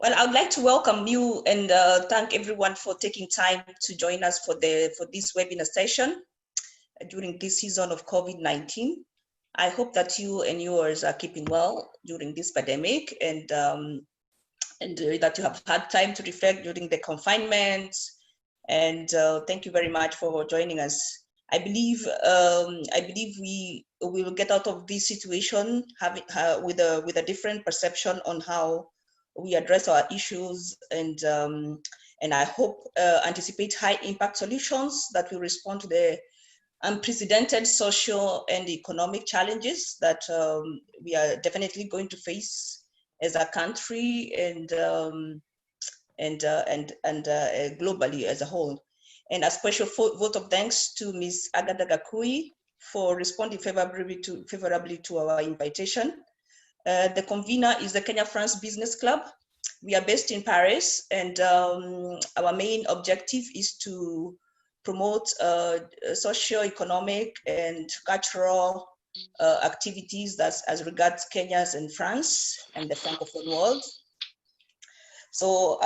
Well, I would like to welcome you and thank everyone for taking time to join us for this webinar session during this season of COVID-19. I hope that you and yours are keeping well during this pandemic, and that you have had time to reflect during the confinement. And thank you very much for joining us. I believe we will get out of this situation with a different perception on how we address our issues, and I hope anticipate high impact solutions that will respond to the unprecedented social and economic challenges that we are definitely going to face as a country and globally as a whole. And a special vote of thanks to Ms Agatha Kakui for responding favorably to our invitation. The convener is the Kenya-France Business Club. We are based in Paris, and our main objective is to promote socio-economic and cultural activities that's as regards Kenyans and France and the Francophone world. So,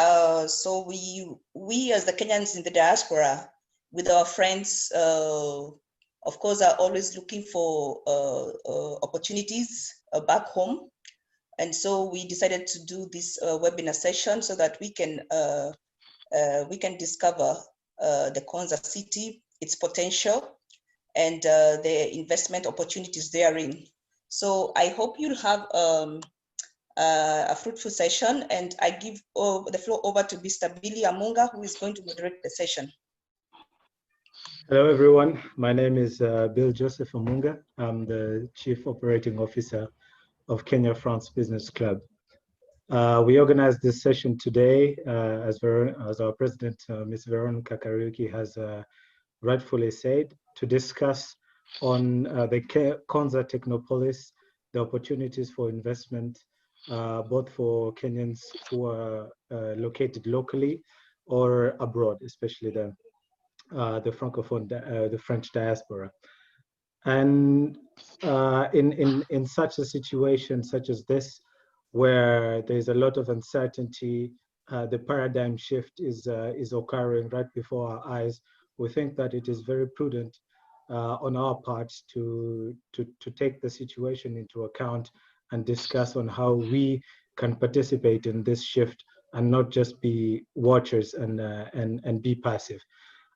we as the Kenyans in the diaspora, with our friends, of course, are always looking for opportunities back home. And so we decided to do this webinar session so that we can discover the Konza city, its potential, and the investment opportunities therein. So I hope you'll have a fruitful session, and I give the floor over to Mr. Bill Amunga, who is going to moderate the session. Hello, everyone. My name is Bill Joseph Amunga. I'm the Chief Operating Officer of Kenya-France Business Club. We organized this session today, as our president, Ms. Veronica Kariuki, has rightfully said, to discuss on the Konza Technopolis, the opportunities for investment, both for Kenyans who are located locally or abroad, especially the Francophone, the French diaspora. And in such a situation such as this, where there's a lot of uncertainty, the paradigm shift is occurring right before our eyes. We think that it is very prudent on our part to take the situation into account and discuss on how we can participate in this shift and not just be watchers and be passive.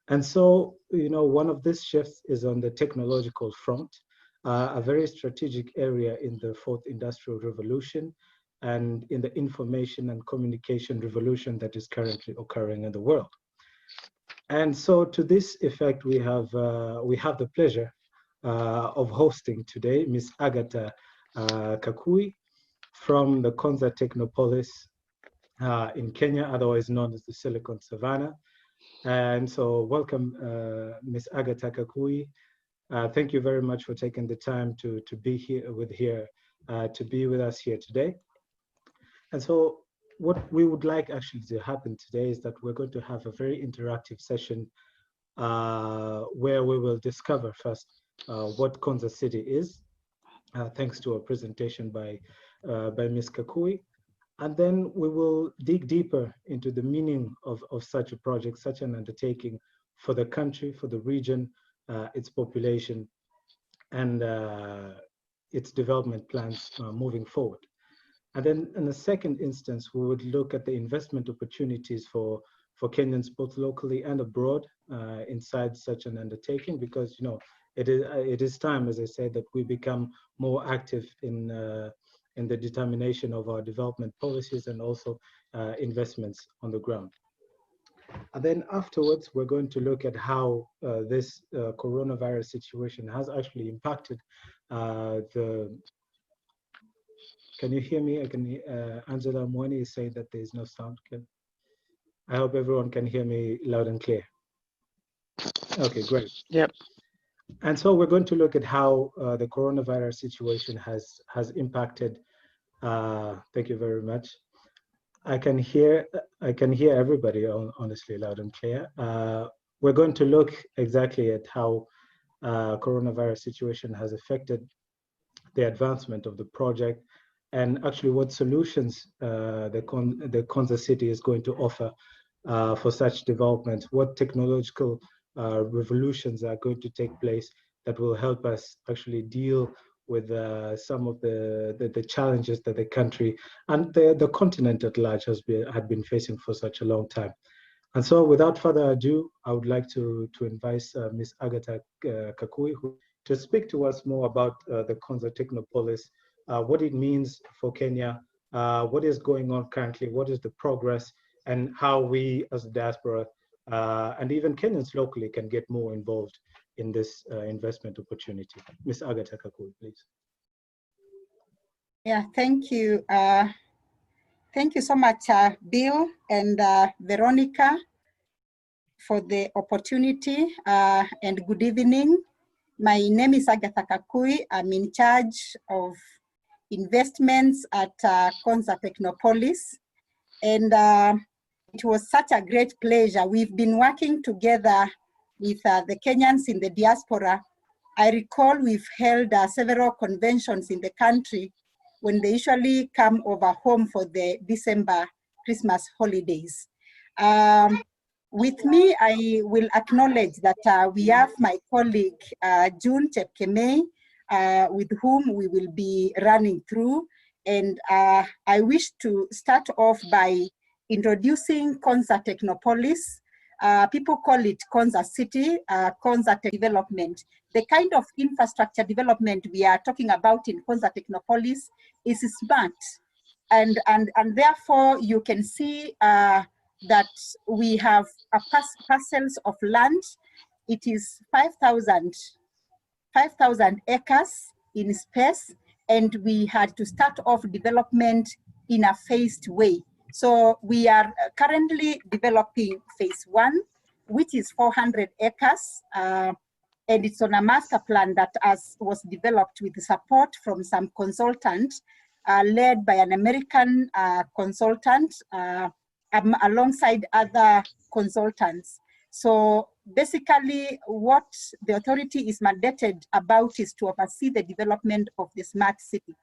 And so, one of these shifts is on the technological front, a very strategic area in the fourth industrial revolution and in the information and communication revolution that is currently occurring in the world. And so to this effect, we have the pleasure of hosting today Ms. Agatha Kakui from the Konza Technopolis in Kenya, otherwise known as the Silicon Savannah. And so welcome, Ms. Agatha Kakui. Thank you very much for taking the time to be with us here today. And so what we would like actually to happen today is that we're going to have a very interactive session where we will discover first what Konza City is, thanks to a presentation by Ms. Kakui. And then we will dig deeper into the meaning of such a project, such an undertaking for the country, for the region, its population, and its development plans moving forward. And then in the second instance, we would look at the investment opportunities for Kenyans, both locally and abroad, inside such an undertaking, because it is time, as I said, that we become more active in the determination of our development policies and also investments on the ground. And then afterwards, we're going to look at how this coronavirus situation has actually impacted Can you hear me? I can. Angela Mwani is saying that there is no sound. I hope everyone can hear me loud and clear. Okay, great. Yep. And so we're going to look at how the coronavirus situation has impacted. Thank you very much. I can hear everybody honestly loud and clear. We're going to look exactly at how coronavirus situation has affected the advancement of the project and actually what solutions the Konza city is going to offer for such development, what technological revolutions are going to take place that will help us actually deal with some of the challenges that the country and the continent at large had been facing for such a long time. And so without further ado, I would like to invite Ms. Agatha Kakui to speak to us more about the Konza Technopolis, what it means for Kenya, what is going on currently, what is the progress, and how we as a diaspora and even Kenyans locally can get more involved in this investment opportunity. Ms. Agatha Kakui, please. Yeah, thank you. Thank you so much, Bill and Veronica, for the opportunity, and good evening. My name is Agatha Kakui. I'm in charge of investments at Konza Technopolis. And it was such a great pleasure. We've been working together with the Kenyans in the diaspora. I recall we've held several conventions in the country when they usually come over home for the December Christmas holidays. With me, I will acknowledge that we have my colleague, June Chepkemei, with whom we will be running through. And I wish to start off by introducing Konza Technopolis. People call it Konza City, Konza Development. The kind of infrastructure development we are talking about in Konza Technopolis is smart. And therefore you can see that we have parcels of land. It is 5,000 acres in space, and we had to start off development in a phased way. So we are currently developing phase 1, which is 400 acres, and it's on a master plan that was developed with support from some consultant, led by an American consultant, alongside other consultants. So basically what the authority is mandated about is to oversee the development of the smart city.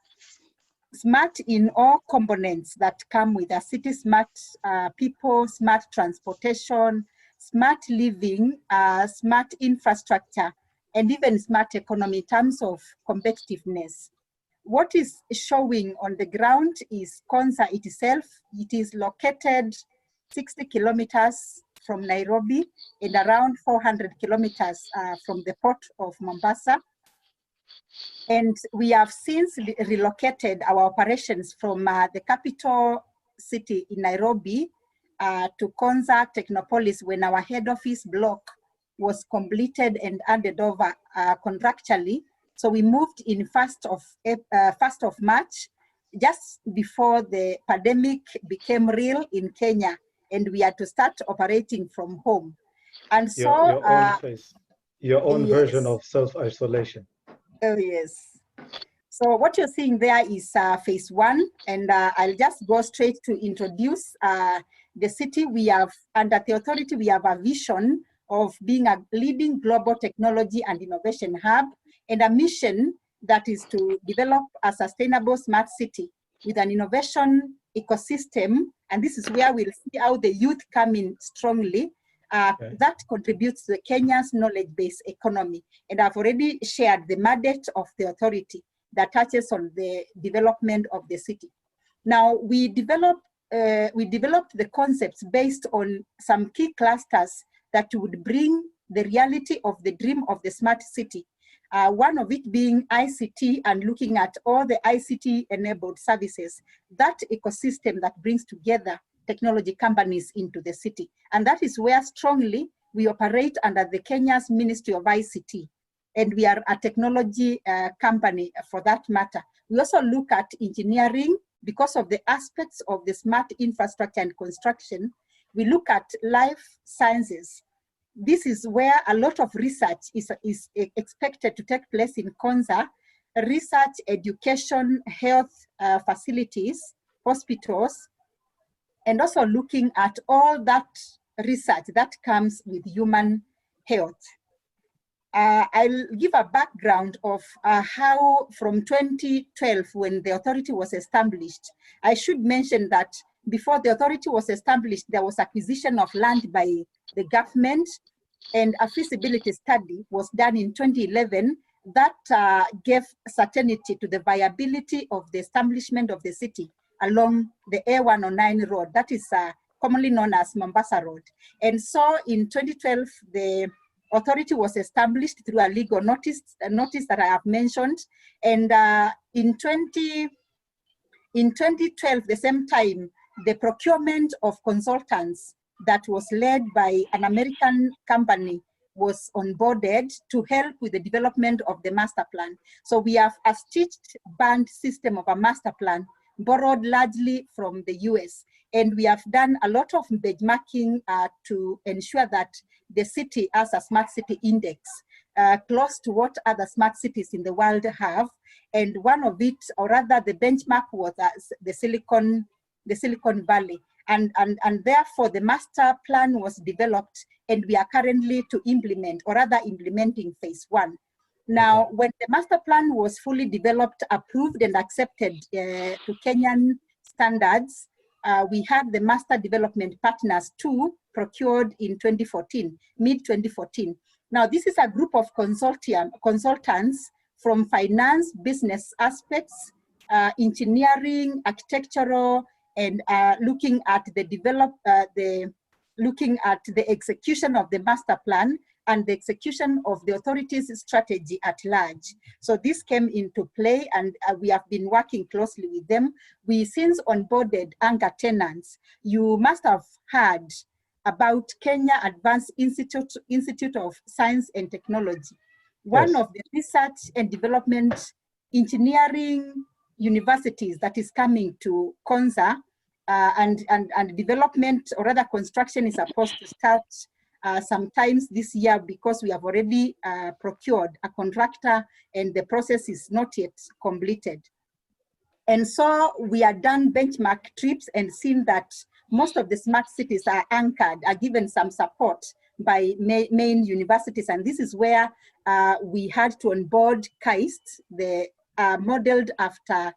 Smart in all components that come with a city: smart people, smart transportation, smart living, smart infrastructure, and even smart economy in terms of competitiveness. What is showing on the ground is Konza itself. It is located 60 kilometers from Nairobi and around 400 kilometers from the port of Mombasa. And we have since relocated our operations from the capital city in Nairobi to Konza Technopolis when our head office block was completed and handed over contractually. So we moved in 1st of March, just before the pandemic became real in Kenya, and we had to start operating from home. And so your own yes. version of self-isolation. Oh, yes. So what you're seeing there is phase 1, and I'll just go straight to introduce the city. We have, under the authority, we have a vision of being a leading global technology and innovation hub, and a mission that is to develop a sustainable smart city with an innovation ecosystem. And this is where we'll see how the youth come in strongly. That contributes to Kenya's knowledge-based economy. And I've already shared the mandate of the authority that touches on the development of the city. Now, we developed the concepts based on some key clusters that would bring the reality of the dream of the smart city. One of it being ICT, and looking at all the ICT-enabled services, that ecosystem that brings together technology companies into the city. And that is where strongly we operate under the Kenya's Ministry of ICT. And we are a technology company for that matter. We also look at engineering because of the aspects of the smart infrastructure and construction. We look at life sciences. This is where a lot of research is expected to take place in Konza. Research, education, health facilities, hospitals, and also looking at all that research that comes with human health. I'll give a background of how from 2012, when the authority was established. I should mention that before the authority was established, there was acquisition of land by the government, and a feasibility study was done in 2011 that gave certainty to the viability of the establishment of the city along the A109 road, that is commonly known as Mombasa Road. And so in 2012, the authority was established through a legal notice, that I have mentioned. And in 2012, the same time, the procurement of consultants that was led by an American company was onboarded to help with the development of the master plan. So we have a stitched band system of a master plan borrowed largely from the US. And we have done a lot of benchmarking to ensure that the city has a smart city index close to what other smart cities in the world have. And one of it, or rather the benchmark, was the Silicon Valley. And therefore the master plan was developed, and we are currently to implement, or rather implementing phase 1. Now, when the master plan was fully developed, approved, and accepted to Kenyan standards, we had the Master Development Partners 2 procured in 2014, mid-2014. Now, this is a group of consultants from finance, business aspects, engineering, architectural, and looking at the execution of the master plan and the execution of the authority's strategy at large. So this came into play, and we have been working closely with them. We since onboarded anchor tenants. You must have heard about Kenya Advanced Institute of Science and Technology, one of the research and development engineering universities that is coming to Konza, and development, or rather construction, is supposed to start sometimes this year, because we have already procured a contractor and the process is not yet completed. And so we are done benchmark trips and seen that most of the smart cities are anchored, are given some support by main universities. And this is where we had to onboard KAIST, modeled after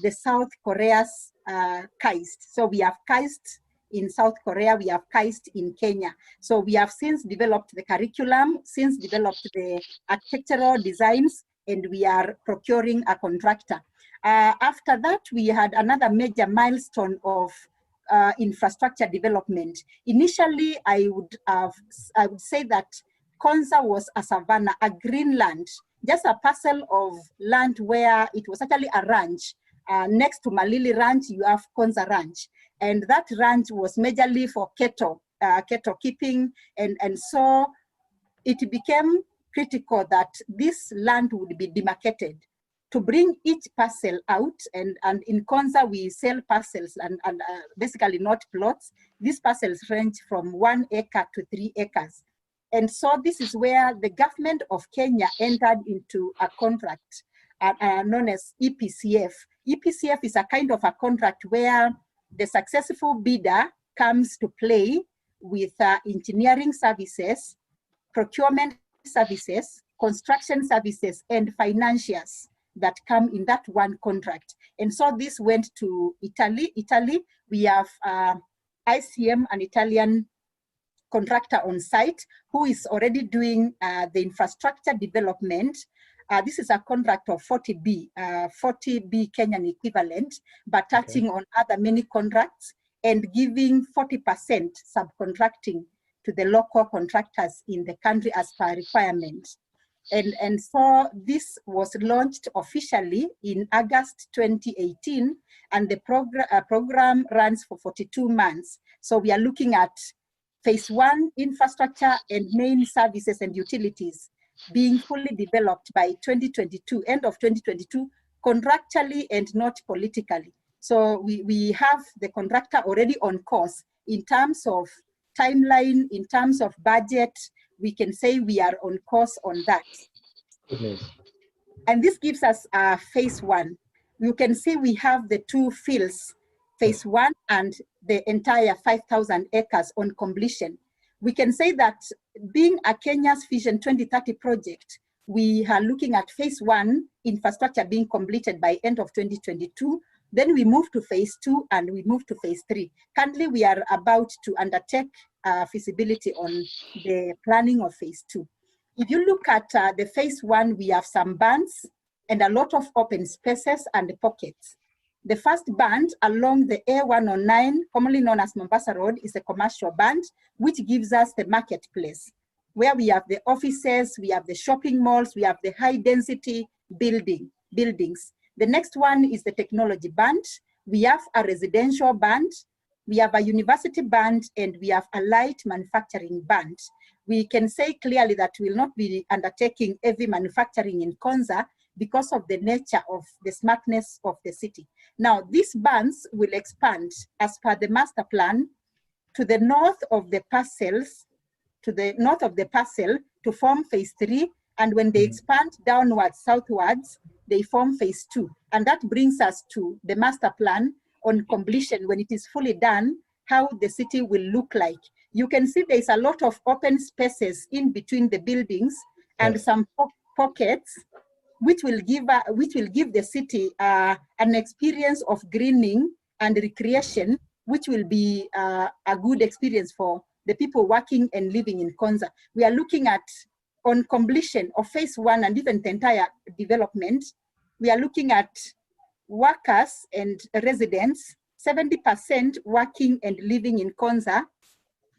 the South Korea's KAIST. So we have KAIST in South Korea, we have KAIST in Kenya. So we have since developed the curriculum, since developed the architectural designs, and we are procuring a contractor. After that, we had another major milestone of infrastructure development. Initially, I would say that Konza was a savanna, a green land, just a parcel of land where it was actually a ranch. Next to Malili Ranch, you have Konza Ranch. And that ranch was majorly for cattle keeping. And so it became critical that this land would be demarcated to bring each parcel out. And in Konza, we sell parcels and basically not plots. These parcels range from 1 acre to 3 acres. And so this is where the government of Kenya entered into a contract known as EPCF. EPCF is a kind of a contract where the successful bidder comes to play with engineering services, procurement services, construction services, and financiers that come in that one contract. And so this went to Italy. We have ICM, an Italian contractor on site, who is already doing the infrastructure development. This is a contract of 40B Kenyan equivalent, but touching on other many contracts and giving 40% subcontracting to the local contractors in the country as per requirement. And so this was launched officially in August 2018, and the program runs for 42 months. So we are looking at phase 1, infrastructure and main services and utilities, being fully developed by 2022, end of 2022, contractually and not politically. So we have the contractor already on course in terms of timeline, in terms of budget. We can say we are on course on that. Goodness. And this gives us phase 1. You can see we have the 2 fields, phase 1 and the entire 5,000 acres on completion. We can say that being a Kenya's Vision 2030 project, we are looking at phase 1 infrastructure being completed by end of 2022. Then we move to phase 2 and we move to phase 3. Currently, we are about to undertake feasibility on the planning of phase 2. If you look at the phase 1, we have some bands and a lot of open spaces and pockets. The first band along the A109, commonly known as Mombasa Road, is a commercial band, which gives us the marketplace, where we have the offices, we have the shopping malls, we have the high density buildings. The next one is the technology band. We have a residential band, we have a university band, and we have a light manufacturing band. We can say clearly that we will not be undertaking heavy manufacturing in Konza because of the nature of the smartness of the city. Now, these bands will expand as per the master plan to the north of the parcels, to form phase 3. And when they expand downwards, southwards, they form phase 2. And that brings us to the master plan on completion, when it is fully done, how the city will look like. You can see there's a lot of open spaces in between the buildings and some pockets, which will give the city an experience of greening and recreation, which will be a good experience for the people working and living in Konza. We are looking at, on completion of phase 1 and even the entire development, we are looking at workers and residents, 70% working and living in Konza,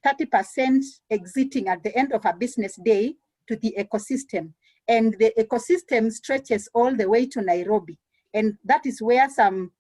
30% exiting at the end of a business day to the ecosystem. And the ecosystem stretches all the way to Nairobi. And that is where some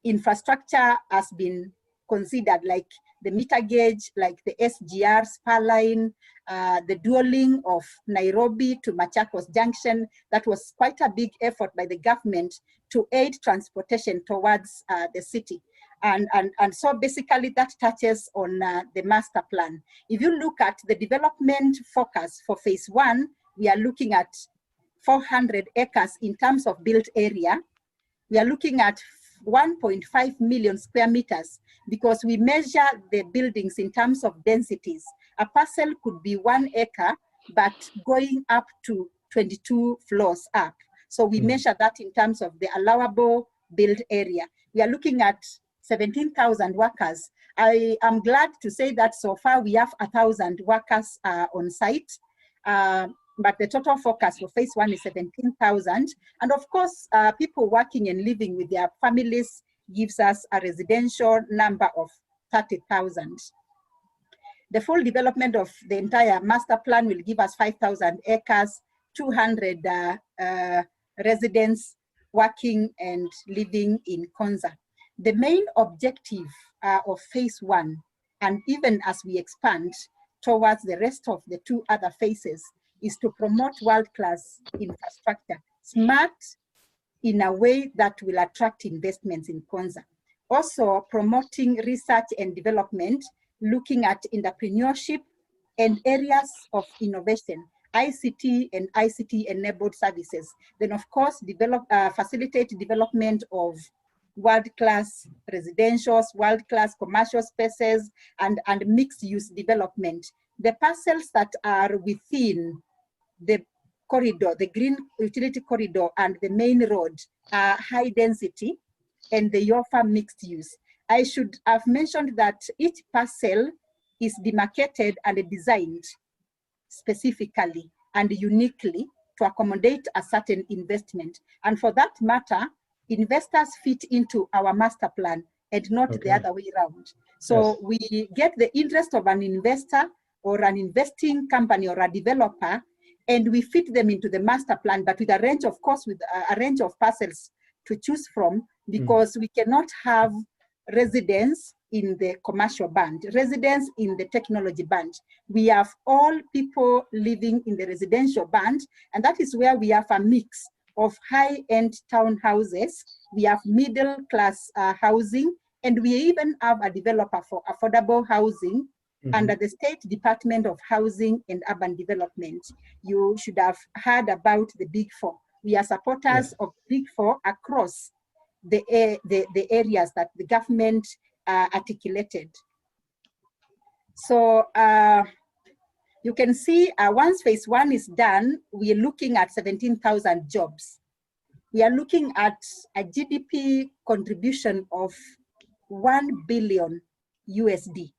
infrastructure has been considered, like the meter gauge, like the SGR, spur line, the dual link of Nairobi to Machakos Junction. That was quite a big effort by the government to aid transportation towards the city. And so basically that touches on the master plan. If you look at the development focus for phase 1, we are looking at 400 acres in terms of built area. We are looking at 1.5 million square meters because we measure the buildings in terms of densities. A parcel could be 1 acre, but going up to 22 floors up. So we measure that in terms of the allowable built area. We are looking at 17,000 workers. I am glad to say that so far we have 1,000 workers on site. But the total focus for phase 1 is 17,000. And of course, people working and living with their families gives us a residential number of 30,000. The full development of the entire master plan will give us 5,000 acres, 200 residents working and living in Konza. The main objective of phase 1, and even as we expand towards the rest of the 2 other phases, is to promote world-class infrastructure, smart in a way that will attract investments in Konza. Also promoting research and development, looking at entrepreneurship and areas of innovation, ICT and ICT-enabled services. Then of course, facilitate development of world-class residentials, world-class commercial spaces, and mixed-use development. The parcels that are within the corridor, the green utility corridor and the main road are high density and they offer mixed use. I should have mentioned that each parcel is demarcated and designed specifically and uniquely to accommodate a certain investment. And for that matter, investors fit into our master plan and not the other way around. So we get the interest of an investor or an investing company or a developer, and we fit them into the master plan, but with a range, of course, with a range of parcels to choose from, because we cannot have residents in the commercial band, residents in the technology band. We have all people living in the residential band, and that is where we have a mix of high-end townhouses. We have middle-class housing, and we even have a developer for affordable housing under the State Department of Housing and Urban Development. You should have heard about the Big Four. We are supporters of Big Four across the areas that the government articulated. So You can see once phase 1 is done, we are looking at 17,000 jobs. We are looking at a GDP contribution of 1 billion USD.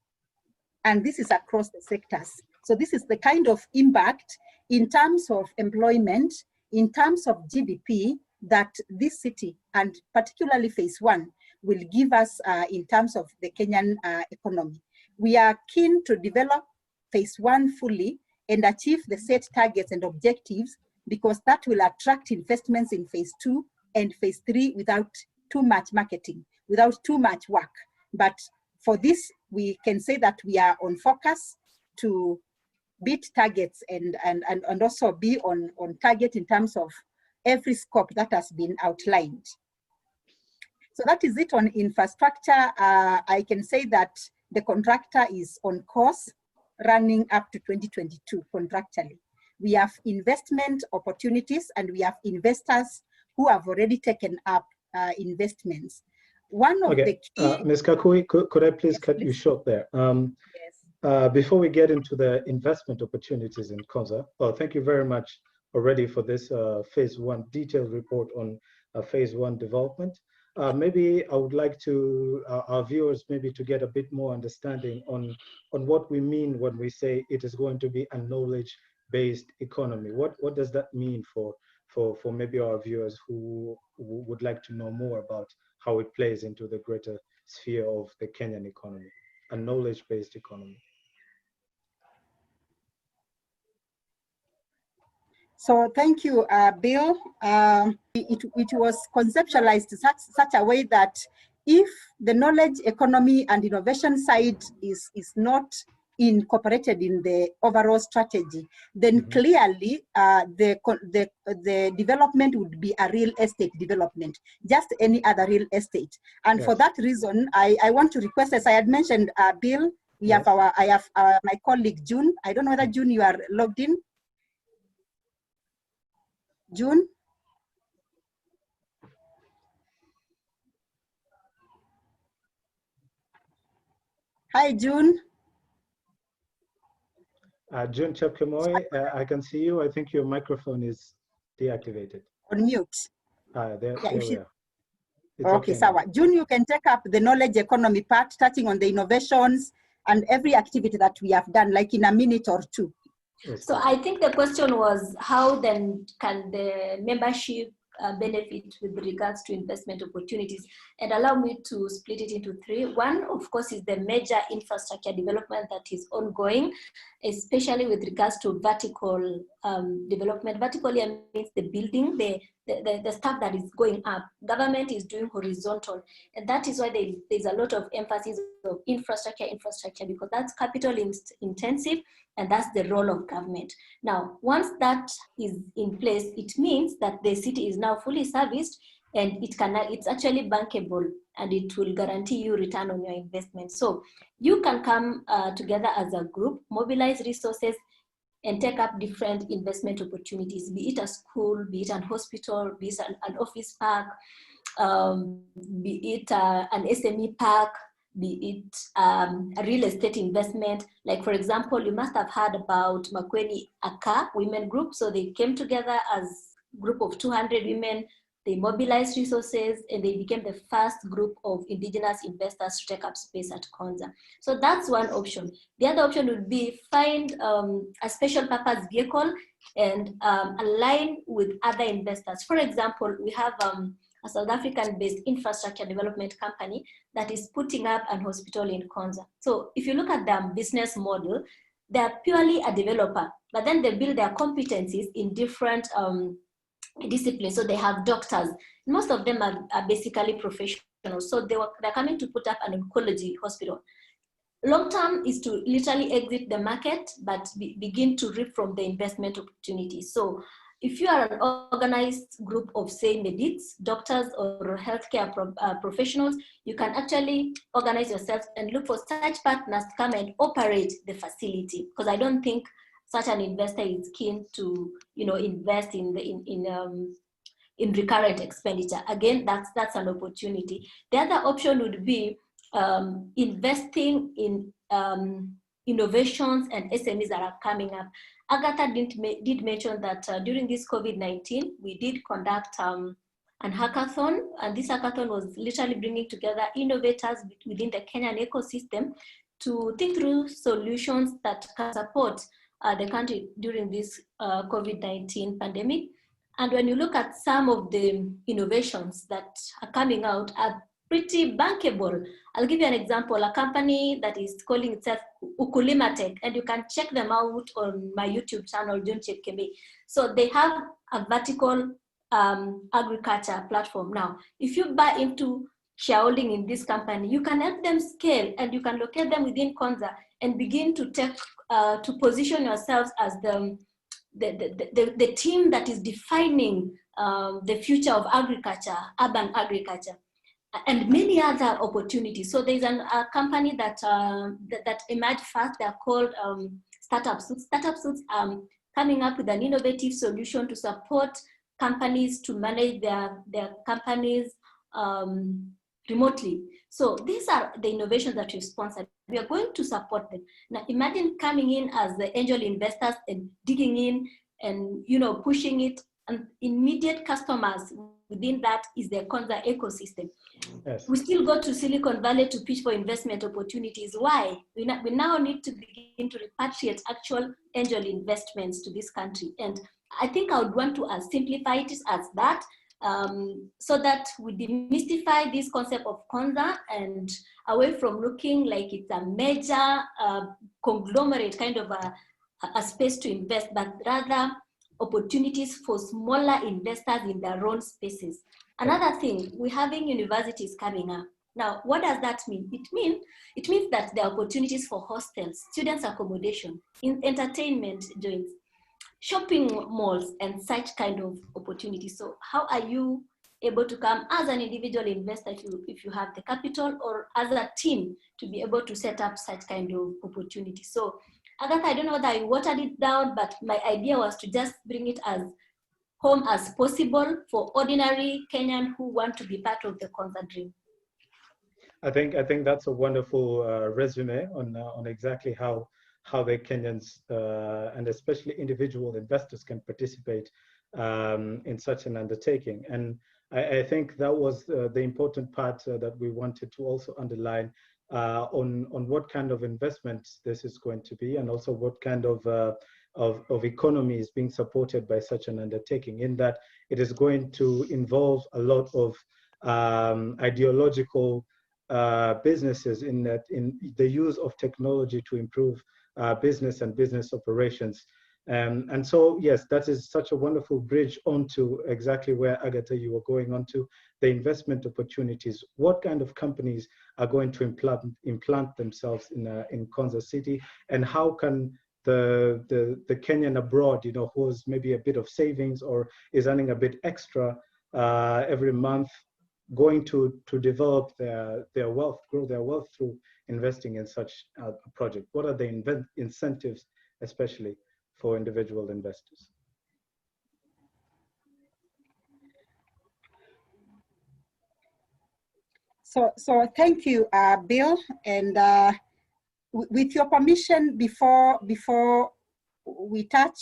And this is across the sectors. So this is the kind of impact in terms of employment, in terms of GDP that this city, and particularly phase 1, will give us in terms of the Kenyan economy. We are keen to develop phase 1 fully and achieve the set targets and objectives, because that will attract investments in phase 2 and phase 3 without too much marketing, without too much work. But for this, we can say that we are on focus to beat targets and also be on target in terms of every scope that has been outlined. So that is it on infrastructure. I can say that the contractor is on course, running up to 2022 contractually. We have investment opportunities and we have investors who have already taken up investments. One of the key... Ms. Kakui, could I please cut you short there? Yes. Before we get into the investment opportunities in Konza, thank you very much already for this phase 1 detailed report on phase 1 development. Maybe I would like to, our viewers, maybe to get a bit more understanding on what we mean when we say it is going to be a knowledge-based economy. What does that mean for maybe our viewers who would like to know more about how it plays into the greater sphere of the Kenyan economy, a knowledge-based economy? So thank you, Bill. It was conceptualized such a way that if the knowledge economy and innovation side is not incorporated in the overall strategy, then clearly the development would be a real estate development, just any other real estate. And for that reason, I want to request, as I had mentioned, Bill, we have I have my colleague June. I don't know whether June you are logged in. June? Hi, June. June Chepkemei, I can see you. I think your microphone is deactivated. On mute. There we are. Okay, Sawa. June, you can take up the knowledge economy part, touching on the innovations and every activity that we have done, like in a minute or two. Yes. So I think the question was, how then can the membership benefit with regards to investment opportunities? And allow me to split it into 3. One, of course, is the major infrastructure development that is ongoing, especially with regards to vertical development. Vertically, I mean the building, the stuff that is going up. Government is doing horizontal, and that is why there's a lot of emphasis of infrastructure, because that's capital intensive, and that's the role of government. Now, once that is in place, it means that the city is now fully serviced, and it's actually bankable, and it will guarantee you return on your investment. So you can come together as a group, mobilize resources, and take up different investment opportunities, be it a school, be it an hospital, be it an office park, be it an SME park, be it a real estate investment. Like, for example, you must have heard about Makweni Aka Women Group. So they came together as a group of 200 women. They mobilized resources, and they became the first group of indigenous investors to take up space at Konza. So that's one option. The other option would be find a special purpose vehicle and align with other investors. For example, we have a South African-based infrastructure development company that is putting up an hospital in Konza. So if you look at their business model, they're purely a developer, but then they build their competencies in different disciplines. So they have doctors. Most of them are basically professionals. So they're coming to put up an oncology hospital. Long term is to literally exit the market, but begin to reap from the investment opportunities. So if you are an organized group of, say, medics, doctors, or healthcare professionals, you can actually organize yourself and look for such partners to come and operate the facility. Because I don't think such an investor is keen to, invest in recurrent expenditure. Again, that's an opportunity. The other option would be investing in innovations and SMEs that are coming up. Agatha did mention that during this COVID-19, we did conduct an hackathon, and this hackathon was literally bringing together innovators within the Kenyan ecosystem to think through solutions that can support the country during this COVID-19 pandemic. And when you look at some of the innovations that are coming out are pretty bankable. I'll give you an example, a company that is calling itself Ukulima Tech, and you can check them out on my YouTube channel, John Chepkemei. So they have a vertical agriculture platform. Now, if you buy into shareholding in this company, you can help them scale, and you can locate them within Konza and begin to take, to position yourselves as the team that is defining the future of agriculture, urban agriculture, and many other opportunities. So there's a company that that emerged fast. They're called Startup Suits. Startup Suits coming up with an innovative solution to support companies to manage their companies remotely. So these are the innovations that we've sponsored. We are going to support them. Now imagine coming in as the angel investors and digging in and pushing it, and immediate customers within that is the Konza ecosystem. Yes. We still go to Silicon Valley to pitch for investment opportunities. Why? We now need to begin to repatriate actual angel investments to this country. And I think I would want to simplify it as that, so that we demystify this concept of Konza and away from looking like it's a major conglomerate kind of a space to invest, but rather opportunities for smaller investors in their own spaces. Another thing, we're having universities coming up. Now, what does that mean? It means that there are opportunities for hostels, students' accommodation, entertainment joints, shopping malls, and such kind of opportunities. So how are you able to come as an individual investor if you have the capital, or as a team to be able to set up such kind of opportunities? So Agatha, I don't know whether I watered it down, but my idea was to just bring it as home as possible for ordinary Kenyan who want to be part of the Konza dream. I think that's a wonderful resume on exactly how the Kenyans and especially individual investors can participate in such an undertaking. And I think that was the important part that we wanted to also underline on what kind of investments this is going to be, and also what kind of economy is being supported by such an undertaking, in that it is going to involve a lot of ideological businesses in the use of technology to improve business and business operations. And so, yes, that is such a wonderful bridge onto exactly where, Agatha, you were going on to, the investment opportunities. What kind of companies are going to implant themselves in Konza City, and how can the Kenyan abroad, who has maybe a bit of savings or is earning a bit extra every month, going to develop their wealth, grow their wealth through investing in such a project? What are the incentives, especially for individual investors? So thank you, Bill. And with your permission, before we touch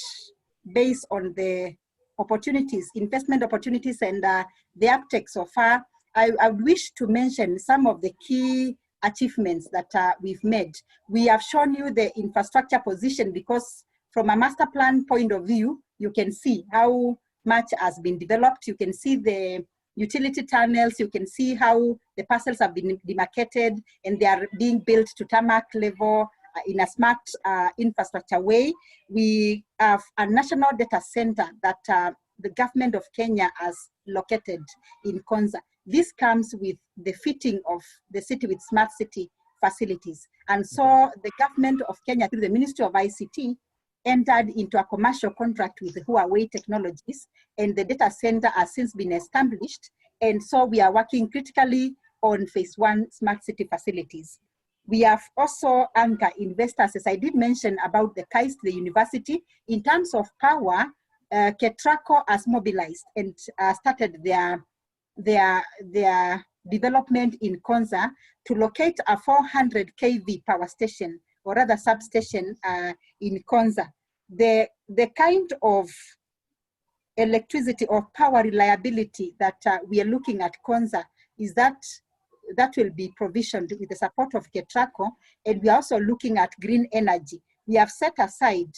base on the opportunities, investment opportunities, and the uptake so far, I would wish to mention some of the key achievements that we've made. We have shown you the infrastructure position, because from a master plan point of view, you can see how much has been developed. You can see the utility tunnels, you can see how the parcels have been demarcated and they are being built to tarmac level in a smart infrastructure way. We have a national data center that the government of Kenya has located in Konza. This comes with the fitting of the city with smart city facilities. And so the government of Kenya, through the Ministry of ICT, entered into a commercial contract with Huawei Technologies, and the data center has since been established. And so we are working critically on phase 1 smart city facilities. We have also anchor investors, as I did mention about the KAIST, the university. In terms of power, Ketraco has mobilized and started their development in Konza to locate a 400 kV power station or rather substation in Konza. The kind of electricity or power reliability that we are looking at Konza is that will be provisioned with the support of KETRACO, and we are also looking at green energy. We have set aside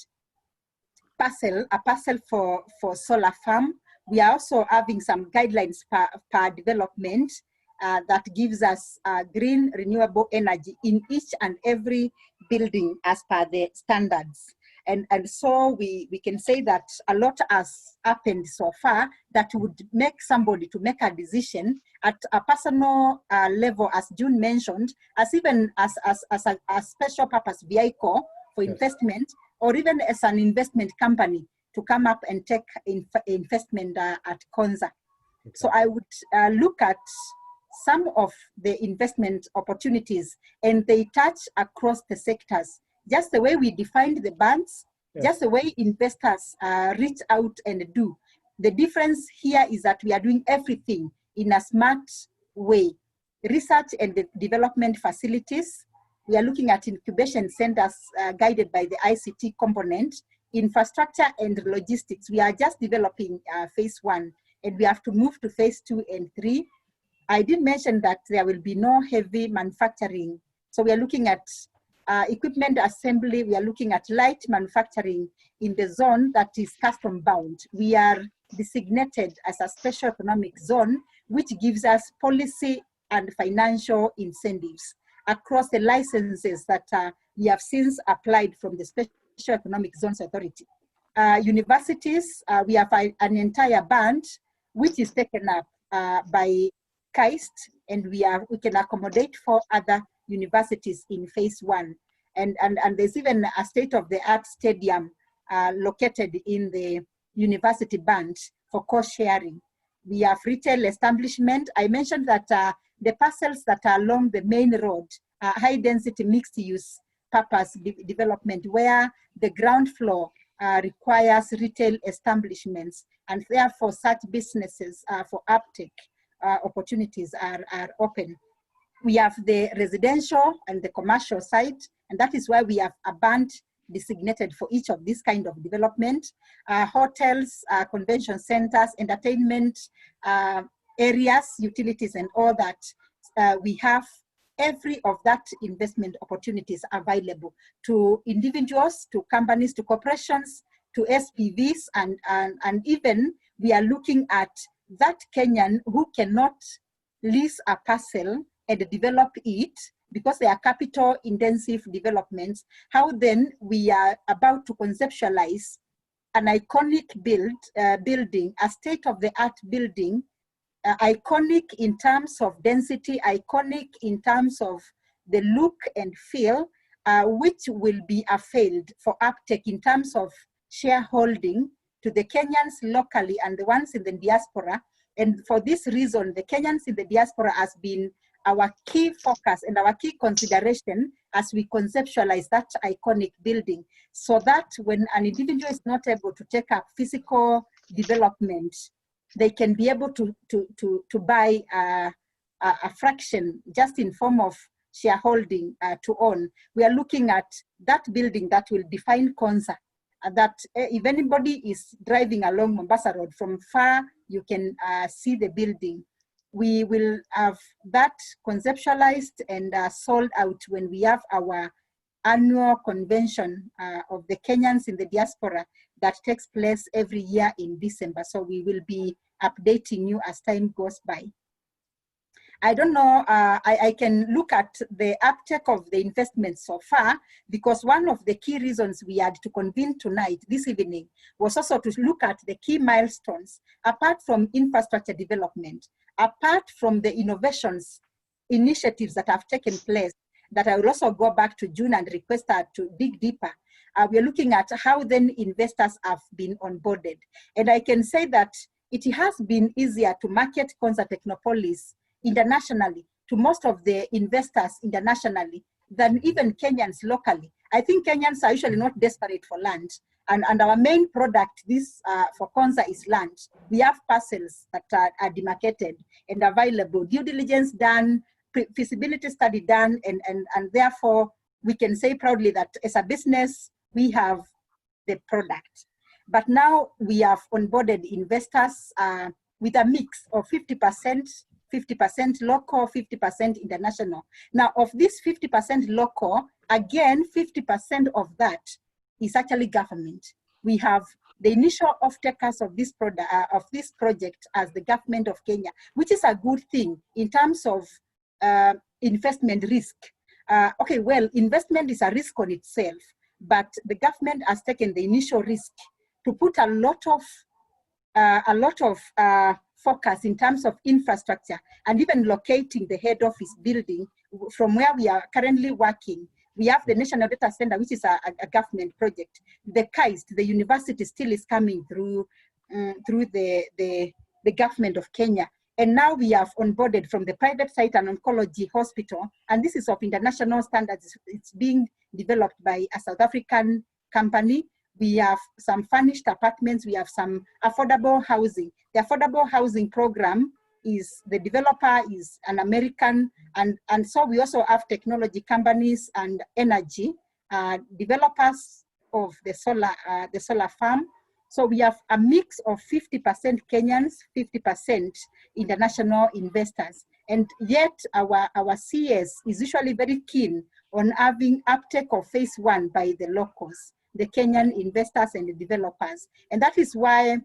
a parcel for solar farm. We are also having some guidelines per development that gives us green renewable energy in each and every building as per the standards. And so we can say that a lot has happened so far that would make somebody to make a decision at a personal level, as June mentioned, as even as a special purpose vehicle for investment, or even as an investment company to come up and take investment at Konza. So I would look at some of the investment opportunities, and they touch across the sectors. Just the way we defined the bands, just the way investors reach out and do. The difference here is that we are doing everything in a smart way. Research and development facilities, we are looking at incubation centers guided by the ICT component. Infrastructure and logistics, we are just developing phase 1, and we have to move to phase 2 and 3. I did mention that there will be no heavy manufacturing. So we are looking at equipment assembly, we are looking at light manufacturing in the zone that is custom bound. We are designated as a special economic zone, which gives us policy and financial incentives across the licenses that we have since applied from the Special Economic Zones Authority. Universities, we have an entire band which is taken up by KAIST, and we can accommodate 4 other universities in phase 1. And there's even a state-of-the-art stadium located in the university band for cost sharing. We have retail establishment. I mentioned that the parcels that are along the main road are high-density mixed-use purpose development, where the ground floor requires retail establishments, and therefore such businesses for uptake opportunities are open. We have the residential and the commercial side, and that is why we have a band designated for each of these kind of development. Hotels, convention centers, entertainment areas, utilities, and all that. We have every of that investment opportunities available to individuals, to companies, to corporations, to SPVs, and even we are looking at that Kenyan who cannot lease a parcel and develop it because they are capital intensive developments. How then we are about to conceptualize an iconic building, a state-of-the-art building, iconic in terms of density, iconic in terms of the look and feel, which will be availed for uptake in terms of shareholding to the Kenyans locally and the ones in the diaspora. And for this reason, the Kenyans in the diaspora has been our key focus and our key consideration as we conceptualize that iconic building, so that when an individual is not able to take up physical development, they can be able to buy a fraction just in form of shareholding to own. We are looking at that building that will define Konza, that if anybody is driving along Mombasa Road from far, you can see the building. We will have that conceptualized and sold out when we have our annual convention of the Kenyans in the diaspora that takes place every year in December. So we will be updating you as time goes by. I don't know, I can look at the uptake of the investment so far, because one of the key reasons we had to convene tonight, this evening, was also to look at the key milestones, apart from infrastructure development, apart from the innovations, initiatives that have taken place, that I will also go back to June and request her to dig deeper. We are looking at how then investors have been onboarded. And I can say that it has been easier to market Konza Technopolis internationally to most of the investors internationally than even Kenyans locally. I think Kenyans are usually not desperate for land. And our main product for Konza is land. We have parcels that are demarcated and available, due diligence done, feasibility study done, and therefore we can say proudly that as a business, we have the product. But now we have onboarded investors with a mix of 50% local, 50% international. Now, of this 50% local, again, 50% of that is actually government. We have the initial off-takers of this product, of this project as the government of Kenya, which is a good thing in terms of investment risk. Okay, well, investment is a risk on itself, but the government has taken the initial risk to put a lot of focus in terms of infrastructure and even locating the head office building from where we are currently working. We have the National Data Center, which is a government project. The KAIST, the university, still is coming through the government of Kenya. And now we have onboarded from the private side an oncology hospital, and this is of international standards. It's being developed by a South African company. We have some furnished apartments. We have some affordable housing. The affordable housing program is, the developer is an American, and so we also have technology companies and energy developers of the solar farm. So we have a mix of 50% Kenyans, 50% international investors. And yet our CS is usually very keen on having uptake of phase one by the locals, the Kenyan investors and the developers. And that is why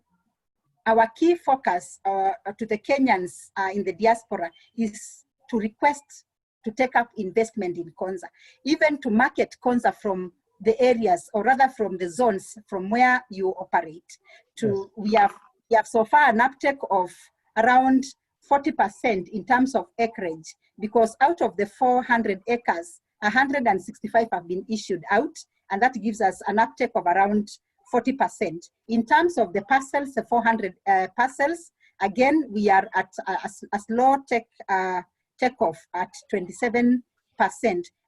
our key focus to the Kenyans in the diaspora is to request to take up investment in Konza, even to market Konza from the areas, or rather from the zones from where you operate. To yes. we have so far an uptake of around 40% in terms of acreage, because out of the 400 acres, 165 have been issued out, and that gives us an uptake of around 40%. In terms of the parcels, the 400 parcels, again, we are at a slow takeoff at 27%.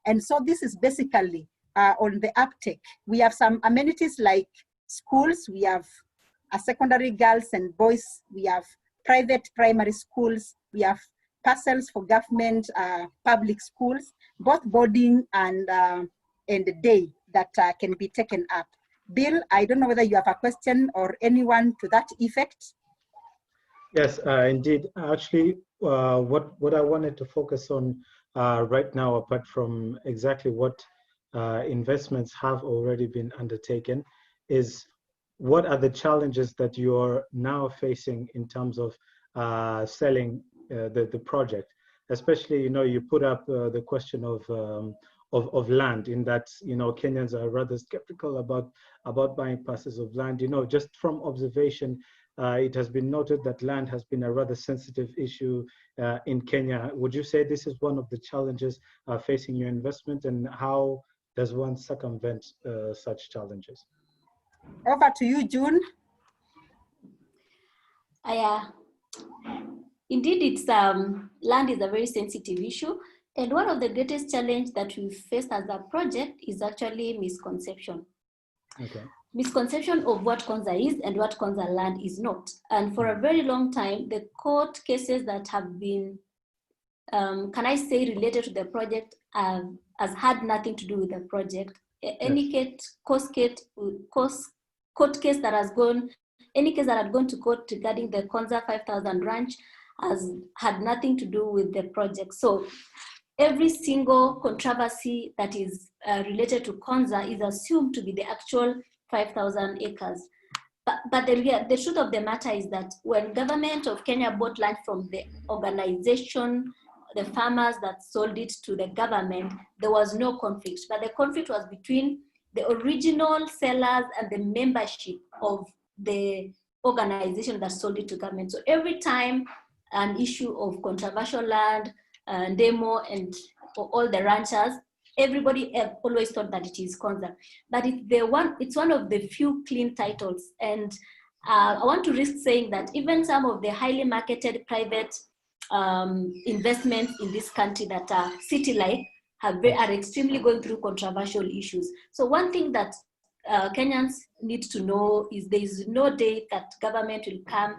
And so this is basically on the uptake. We have some amenities like schools. We have a secondary girls and boys. We have private primary schools. We have parcels for government public schools, both boarding and day that can be taken up. Bill, I don't know whether you have a question or anyone to that effect. Yes, indeed. Actually, what I wanted to focus on right now, apart from exactly what investments have already been undertaken, is what are the challenges that you are now facing in terms of selling the project? Especially, you put up the question of land, in that, Kenyans are rather skeptical about buying parcels of land. Just from observation, it has been noted that land has been a rather sensitive issue in Kenya. Would you say this is one of the challenges facing your investment, and how does one circumvent such challenges? Over to you, June. Indeed, it's land is a very sensitive issue, and one of the greatest challenges that we face as a project is actually misconception. Okay. Misconception of what Konza is and what Konza land is not. And for a very long time, the court cases that have been, can I say, related to the project has had nothing to do with the project. Any court case that has gone, any case that had gone to court regarding the Konza 5000 ranch has had nothing to do with the project. So every single controversy that is related to Konza is assumed to be the actual 5,000 acres. But the truth of the matter is that when government of Kenya bought land from the organization, the farmers that sold it to the government, there was no conflict. But the conflict was between the original sellers and the membership of the organization that sold it to government. So every time an issue of controversial land, demo, and for all the ranchers, everybody always thought that it is Konza. But it's one of the few clean titles. And I want to risk saying that even some of the highly marketed private investments in this country that are city-like are extremely going through controversial issues. So one thing that Kenyans need to know is there is no day that government will come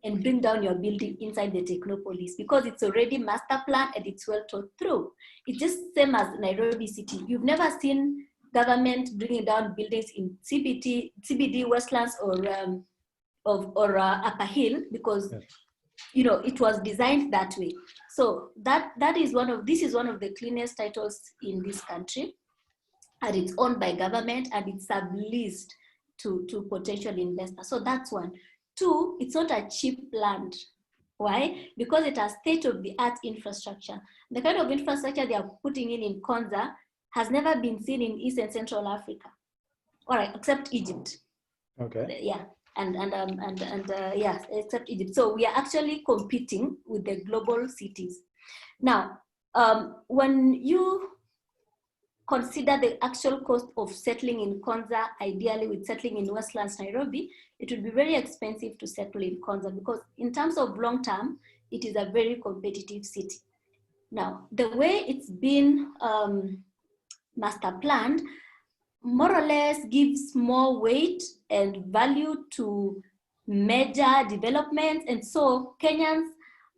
and bring down your building inside the Technopolis because it's already master planned and it's well thought through. It's just same as Nairobi City. You've never seen government bringing down buildings in CBD, Westlands, or Upper Hill because it was designed that way. So this is one of the cleanest titles in this country, and it's owned by government and it's subleased to potential investors. So that's one. Two, it's not a cheap land. Why? Because it has state-of-the-art infrastructure. The kind of infrastructure they are putting in Konza has never been seen in East and Central Africa. All right, except Egypt. Okay. Yeah, yeah, except Egypt. So we are actually competing with the global cities. Now, when you consider the actual cost of settling in Konza, ideally with settling in Westlands, Nairobi, it would be very expensive to settle in Konza because in terms of long term, it is a very competitive city. Now, the way it's been master planned, more or less gives more weight and value to major developments. And so Kenyans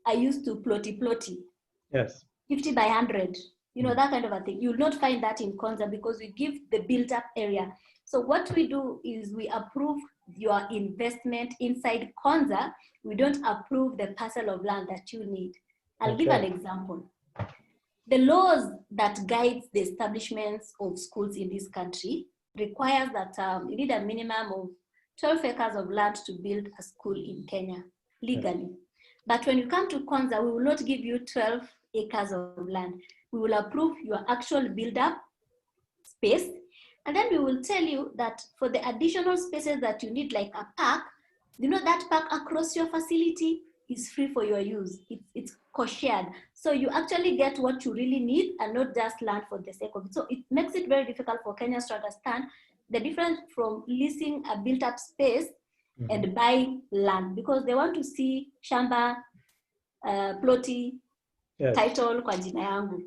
are used to plotty. Yes. 50 by 100. That kind of a thing. You'll not find that in Konza because we give the built up area. So what we do is we approve your investment inside Konza. We don't approve the parcel of land that you need. I'll give an example. The laws that guide the establishments of schools in this country requires that you need a minimum of 12 acres of land to build a school in Kenya legally. But when you come to Konza, we will not give you 12 acres of land. We will approve your actual build-up space, and then we will tell you that for the additional spaces that you need, like a park, that park across your facility is free for your use. It's co-shared. So you actually get what you really need and not just land for the sake of it. So it makes it very difficult for Kenyans to understand the difference from leasing a built-up space and buying land, because they want to see shamba, plotty, title kwa jina yangu.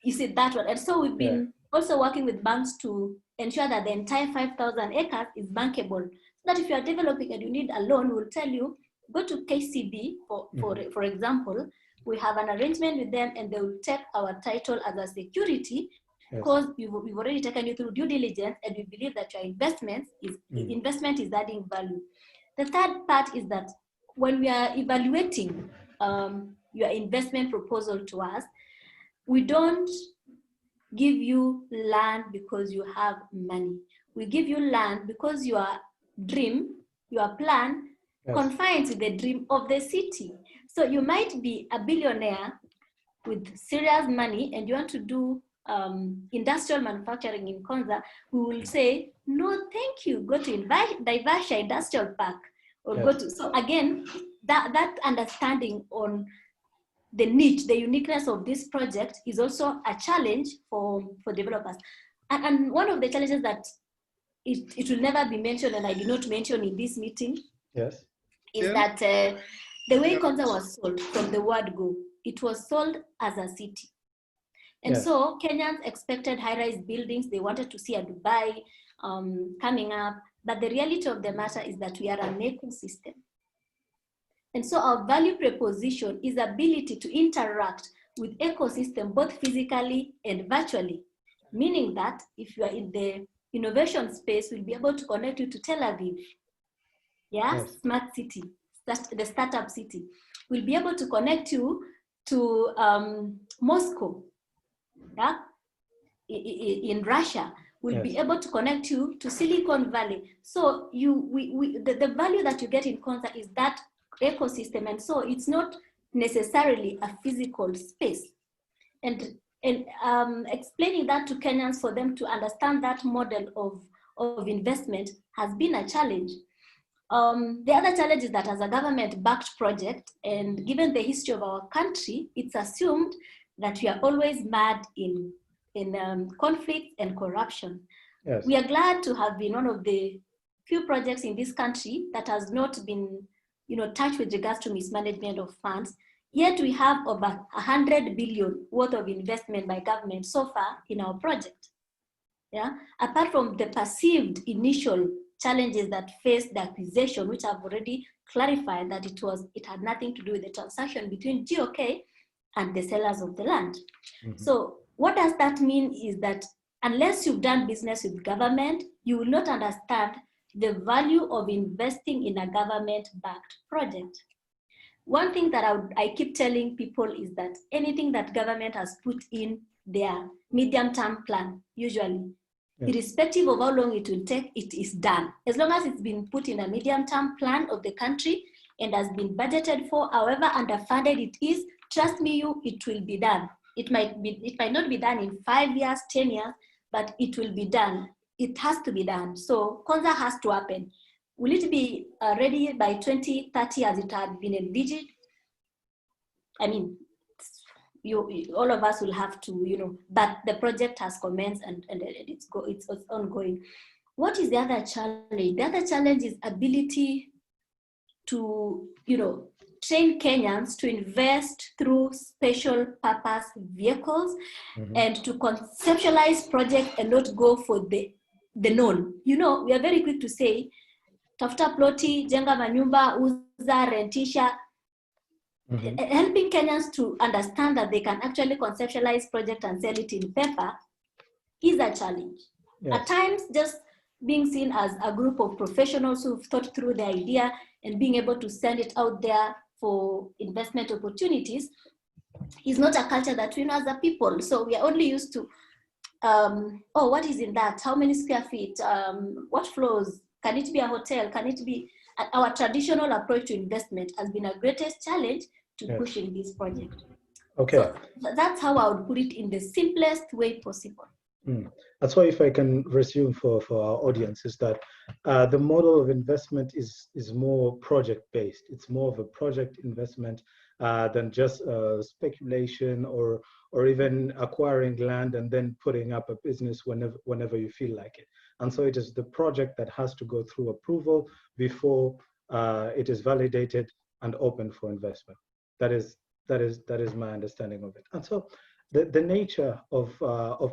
You see that one. And so we've been also working with banks to ensure that the entire 5,000 acres is bankable. So that if you are developing and you need a loan, we'll tell you, go to KCB, for example. We have an arrangement with them and they will take our title as a security because we've already taken you through due diligence and we believe that your investment is adding value. The third part is that when we are evaluating your investment proposal to us, we don't give you land because you have money. We give you land because your dream, your plan confines with the dream of the city. So you might be a billionaire with serious money and you want to do industrial manufacturing in Konza. We will say, no, thank you. Go to Naivasha Industrial Park or go to, so again, that understanding on the niche, the uniqueness of this project is also a challenge for developers. And one of the challenges that it will never be mentioned, and I did not mention in this meeting, is that the way Konza was sold from the word go, it was sold as a city. And so Kenyans expected high-rise buildings. They wanted to see a Dubai coming up. But the reality of the matter is that we are an ecosystem. And so our value proposition is ability to interact with ecosystem, both physically and virtually. Meaning that if you are in the innovation space, we'll be able to connect you to Tel Aviv. Smart city, the startup city. We'll be able to connect you to Moscow, in Russia. We'll be able to connect you to Silicon Valley. So the value that you get in Konza is that ecosystem, and so it's not necessarily a physical space. And explaining that to Kenyans for them to understand that model of investment has been a challenge. The other challenge is that as a government-backed project, and given the history of our country, it's assumed that we are always mad in conflict and corruption. We are glad to have been one of the few projects in this country that has not been touched with regards to mismanagement of funds. Yet we have over 100 billion worth of investment by government so far in our project. Apart from the perceived initial challenges that faced the acquisition, which I've already clarified that it had nothing to do with the transaction between GOK and the sellers of the land. So what does that mean is that unless you've done business with government, you will not understand the value of investing in a government-backed project. One thing that I keep telling people is that anything that government has put in their medium-term plan, usually, irrespective of how long it will take, it is done. As long as it's been put in a medium-term plan of the country and has been budgeted for, however underfunded it is, trust me, it will be done. It might not be done in 5 years, 10 years, but it will be done. It has to be done. So Konza has to happen. Will it be ready by 2030 as it had been envisaged? I mean, all of us will have to, but the project has commenced and it's ongoing. What is the other challenge? The other challenge is ability to, train Kenyans to invest through special purpose vehicles and to conceptualize projects and not go for the known. We are very quick to say, tafuta ploti, jenga manyumba, uza, rentisha. Helping Kenyans to understand that they can actually conceptualize project and sell it in paper is a challenge. Yes. At times, just being seen as a group of professionals who've thought through the idea and being able to send it out there for investment opportunities is not a culture that we know as a people. So we are only used to, what is in that? How many square feet? What floors? Can it be a hotel? Can it be? Our traditional approach to investment has been a greatest challenge to push in this project. Okay. So that's how I would put it in the simplest way possible. That's why, if I can resume for our audience, is that the model of investment is more project-based. It's more of a project investment than just speculation or even acquiring land and then putting up a business whenever you feel like it. And so it is the project that has to go through approval before it is validated and open for investment. That is my understanding of it. And so the nature of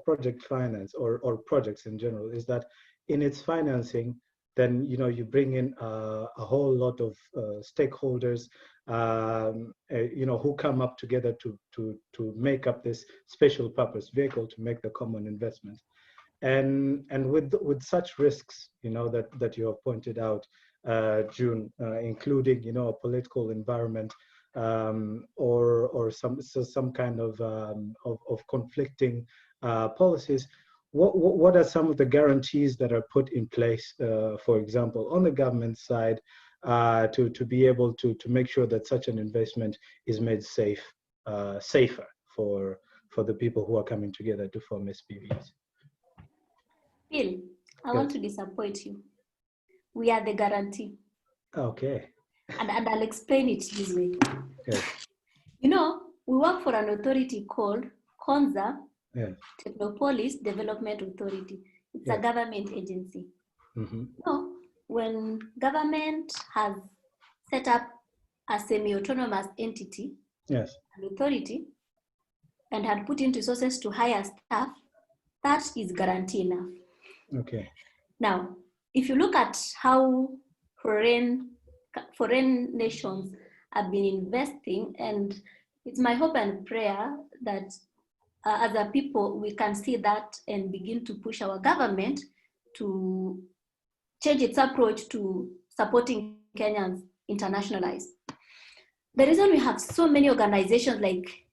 project finance or projects in general is that in its financing, then you bring in a whole lot of stakeholders, who come up together to make up this special purpose vehicle to make the common investment. And with such risks, that you have pointed out, June, including a political environment, or some kind of conflicting policies. What are some of the guarantees that are put in place, for example, on the government side, to be able to make sure that such an investment is made safer for the people who are coming together to form SPVs? Bill, I want to disappoint you. We are the guarantee. Okay. And I'll explain it this way. Yes. We work for an authority called Konza Technopolis Development Authority. It's a government agency. When government has set up a semi-autonomous entity, an authority, and had put in resources to hire staff, that is guarantee enough. Okay. Now, if you look at how foreign nations have been investing, and it's my hope and prayer that as a people, we can see that and begin to push our government to change its approach to supporting Kenyans internationalize. The reason we have so many organizations like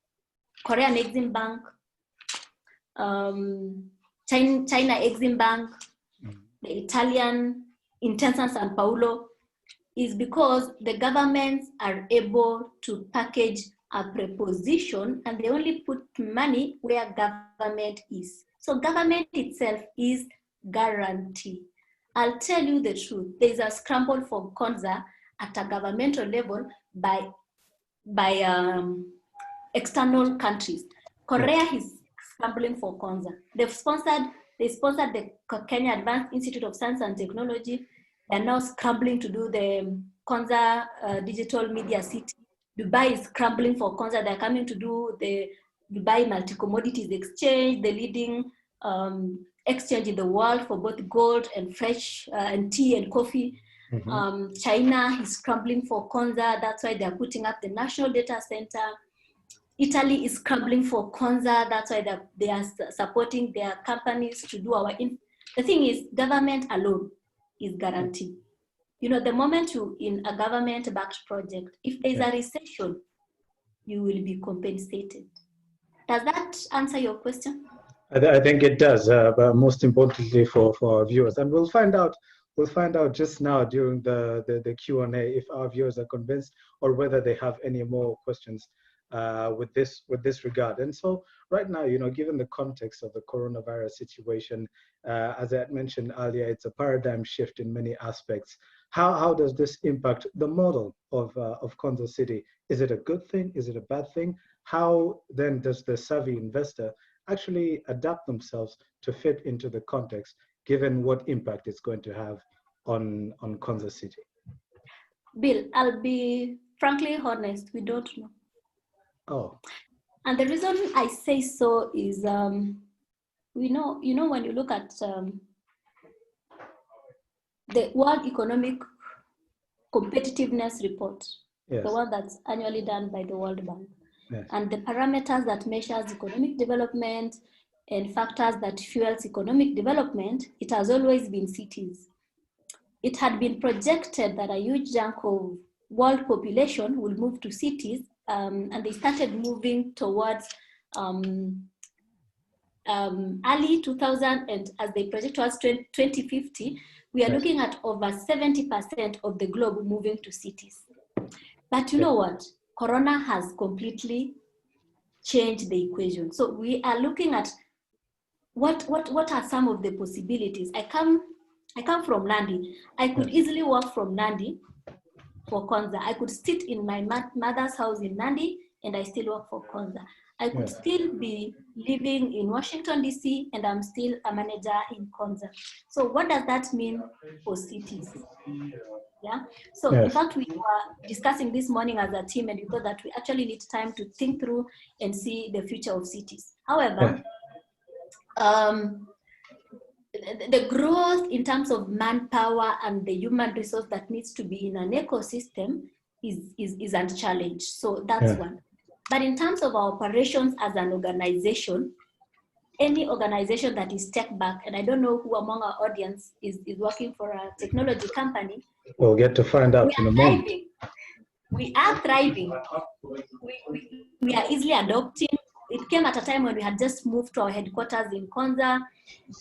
Korean Exim Bank, China Exim Bank, the Italian Intesa Sanpaolo, is because the governments are able to package a preposition and they only put money where government is. So government itself is guarantee. I'll tell you the truth. There is a scramble for Konza at a governmental level by external countries. Korea is scrambling for Konza. They sponsored the Kenya Advanced Institute of Science and Technology. They're now scrambling to do the Konza Digital Media City. Dubai is scrambling for Konza. They're coming to do the Dubai Multi-Commodities Exchange, the leading exchange in the world for both gold and fresh and tea and coffee. China is scrambling for Konza. That's why they're putting up the national data center. Italy is scrambling for Konza. That's why they are supporting their companies to do our. The thing is, government alone is guaranteed. You know, the moment you in a government-backed project, if there's a recession, you will be compensated. Does that answer your question? I think it does, but most importantly for our viewers, and we'll find out just now during the Q&A if our viewers are convinced or whether they have any more questions with this regard. And so right now, you know, given the context of the coronavirus situation, as I had mentioned earlier, it's a paradigm shift in many aspects. How does this impact the model of Konza City? Is it a good thing? Is it a bad thing? How then does the savvy investor actually adapt themselves to fit into the context, given what impact it's going to have on Konza City? Bill, I'll be frankly honest, we don't know. Oh. And the reason I say so is, we know, you know, when you look at the World Economic Competitiveness Report, Yes. the one that's annually done by the World Bank, Yes. and the parameters that measures economic development and factors that fuels economic development, it has always been cities. It had been projected that a huge chunk of world population will move to cities, and they started moving towards early 2000, and as they project towards 2050, we are looking at over 70% of the globe moving to cities. But you know what? Corona has completely changed the equation. So we are looking at what are some of the possibilities. I come from Nandi. I could easily walk from Nandi for Konza. I could sit in my mother's house in Nandi and I still work for Konza. I could still be living in Washington, DC, and I'm still a manager in Konza. So what does that mean for cities? Yeah. So in fact, we were discussing this morning as a team, and we thought that we actually need time to think through and see the future of cities. However, the growth in terms of manpower and the human resource that needs to be in an ecosystem is unchallenged. So that's one. But in terms of our operations as an organization, any organization that is tech back, and I don't know who among our audience is working for a technology company. We'll get to find out in a moment. We are thriving. We are easily adopting. It came at a time when we had just moved to our headquarters in Konza,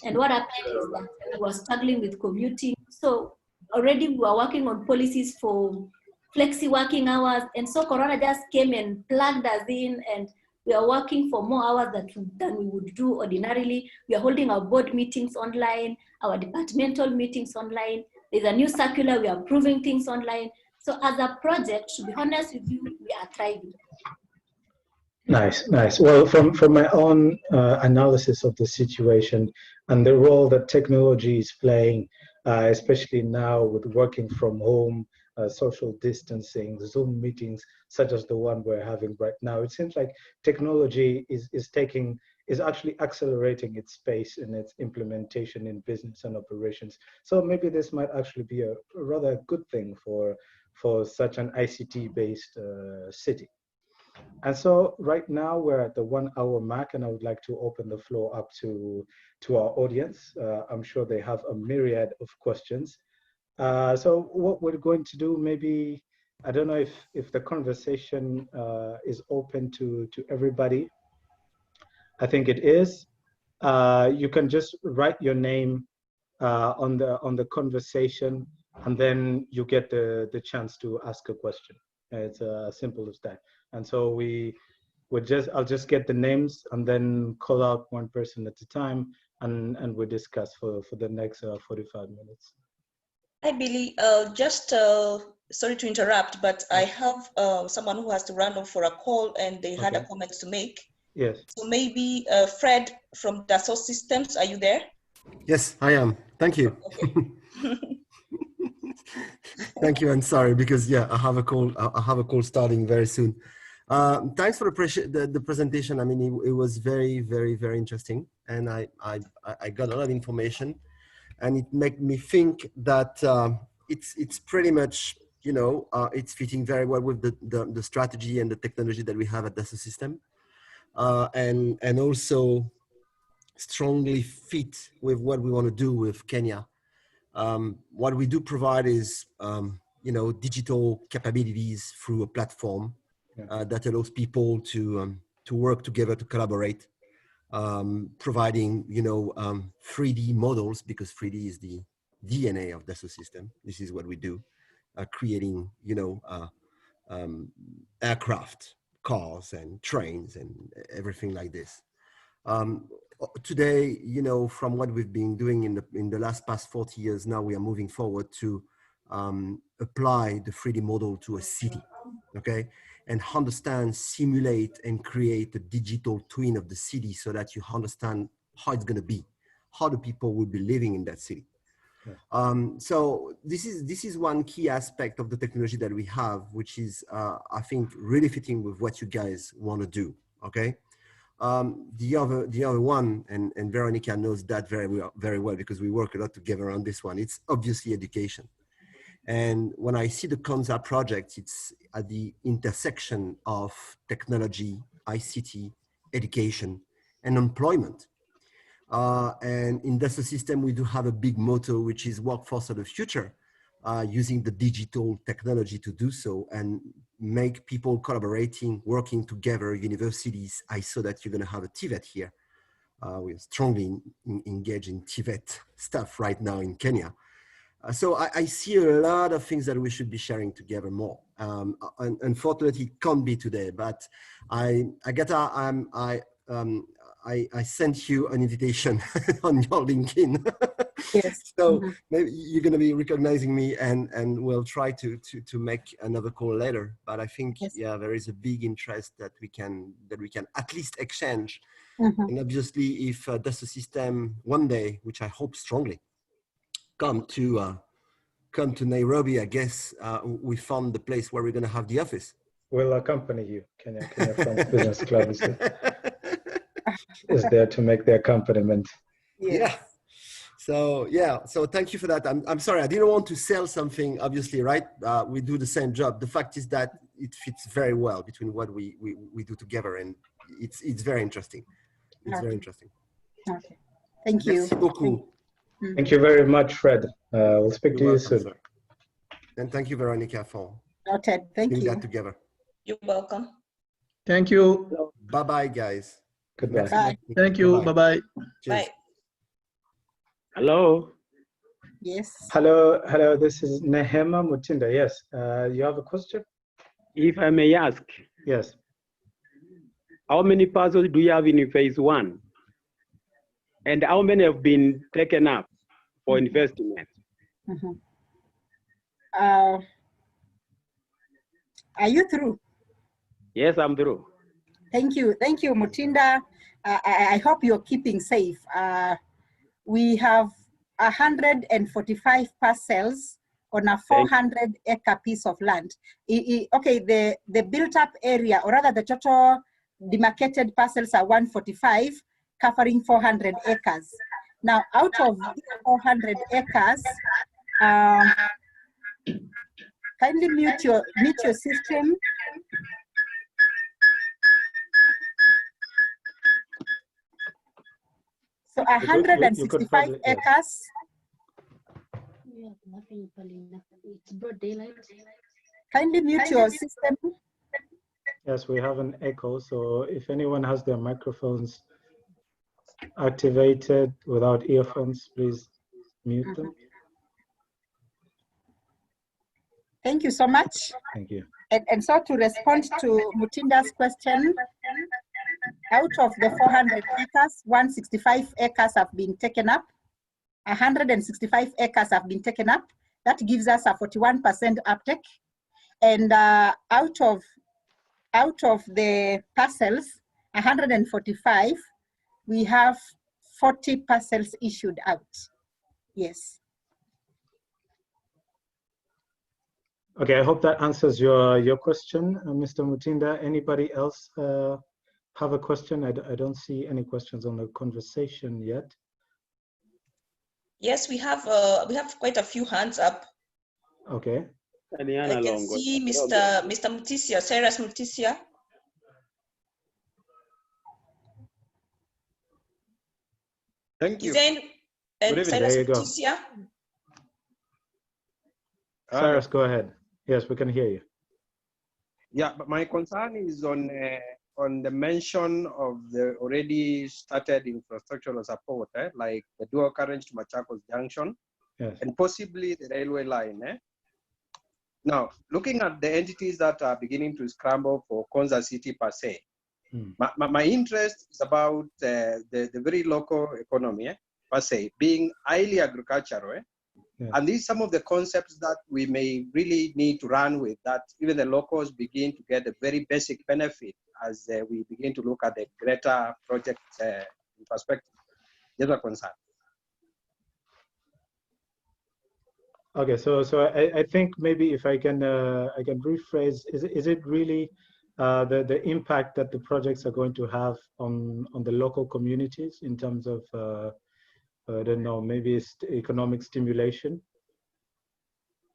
and what happened is that we were struggling with commuting. So already we were working on policies for flexi working hours, and so Corona just came and plugged us in, and we are working for more hours than we would do ordinarily. We are holding our board meetings online, our departmental meetings online. There's a new circular, we are approving things online. So as a project, to be honest with you, we are thriving. Nice, nice. Well, from my own analysis of the situation and the role that technology is playing, especially now with working from home, social distancing, Zoom meetings, such as the one we're having right now, it seems like technology is actually accelerating its pace in its implementation in business and operations. So maybe this might actually be a rather good thing for such an ICT-based city. And so right now we're at the 1 hour mark, and I would like to open the floor up to our audience. I'm sure they have a myriad of questions. So what we're going to do, maybe, I don't know if the conversation is open to everybody. I think it is. You can just write your name on the conversation, and then you get the chance to ask a question. It's as simple as that. And so I'll just get the names and then call out one person at a time, and we discuss for the next 45 minutes. Hi, Billy. Just sorry to interrupt, but I have someone who has to run off for a call, and they had a comment to make. Yes. So maybe Fred from Dassault Systems, are you there? Yes, I am. Thank you. Okay. Thank you, and sorry because I have a call starting very soon. Thanks for the presentation. I mean, it was very, very, very interesting, and I got a lot of information, and it made me think that it's pretty much, you know, it's fitting very well with the strategy and the technology that we have at Dassault System, and also strongly fit with what we want to do with Kenya. What we do provide is, you know, digital capabilities through a platform that allows people to work together, to collaborate, providing, you know, 3D models, because 3D is the DNA of Dassault System. This is what we do, creating, you know, aircraft, cars and trains and everything like this. Today, you know, from what we've been doing in the past 40 years, now we are moving forward to apply the 3D model to a city, okay? And understand, simulate, and create a digital twin of the city so that you understand how it's gonna be, how the people will be living in that city. So this is one key aspect of the technology that we have, which is, I think, really fitting with what you guys wanna do, okay? The other one, and Veronica knows that very well because we work a lot together on this one. It's obviously education. And when I see the Konza project, it's at the intersection of technology, ICT, education, and employment. And in Dassault System, we do have a big motto, which is workforce of the future, using the digital technology to do so and make people collaborating, working together, universities. I saw that you're going to have a TVET here. We're strongly engaged in TVET stuff right now in Kenya. So I see a lot of things that we should be sharing together more. Unfortunately, it can't be today, but Agatha, I sent you an invitation on your LinkedIn. Yes. So maybe you're going to be recognizing me, and we'll try to make another call later. But I think, yes, yeah, there is a big interest that we can at least exchange. And obviously, if Dassault System one day, which I hope strongly, come to Nairobi, I guess we found the place where we're going to have the office. We'll accompany you. Kenya France Business Club is there to make the accompaniment. Yes. Yeah. So yeah, so thank you for that. I'm sorry, I didn't want to sell something, obviously, right? We do the same job. The fact is that it fits very well between what we do together, and it's very interesting. It's very interesting. Okay. Thank you. Merci beaucoup. Thank you very much, Fred. We'll speak to you soon. Sir. And thank you, Veronica, for Noted. Thank you. that together. You're welcome. Thank you. Bye-bye, guys. Goodbye. Bye. Thank you. Bye-bye. Bye. Hello. Yes. Hello, this is Nehema Mutinda. Yes, you have a question? If I may ask. Yes. How many parcels do you have in phase 1? And how many have been taken up for investment? Are you through? Yes, I'm through. Thank you. Thank you, Mutinda. I hope you're keeping safe. We have 145 parcels on a 400-acre piece of land. Okay, the built-up area, or rather the total demarcated parcels are 145, covering 400 acres. Now, out of 400 acres, kindly mute your system. So 165 acres. It's broad daylight. Kindly mute your system. Yes, we have an echo, so if anyone has their microphones activated without earphones, please mute them. Thank you so much. Thank you. And so to respond to Mutinda's question, out of the 400 acres, 165 acres have been taken up. 165 acres have been taken up. That gives us a 41% uptake. And out of the parcels, 145, we have 40 parcels issued out. Yes. Okay, I hope that answers your question, Mr. Mutinda. Anybody else have a question? I don't see any questions on the conversation yet. Yes, we have quite a few hands up. Okay. I can see Mr. Mutisia, Cyrus Mutisia. Thank you. Cyrus Mutisia. Cyrus, go ahead. Yes, we can hear you. Yeah, but my concern is on the mention of the already started infrastructural support, like the dual carriage to Machakos Junction, yes, and possibly the railway line. Now, looking at the entities that are beginning to scramble for Konza City per se, my interest is about the very local economy per se, being highly agricultural. Yes. And these are some of the concepts that we may really need to run with, that even the locals begin to get a very basic benefit as we begin to look at the greater project in perspective. These are concerns. Okay, so I think maybe if I can rephrase, is it really the impact that the projects are going to have on the local communities in terms of I don't know, maybe it's economic stimulation?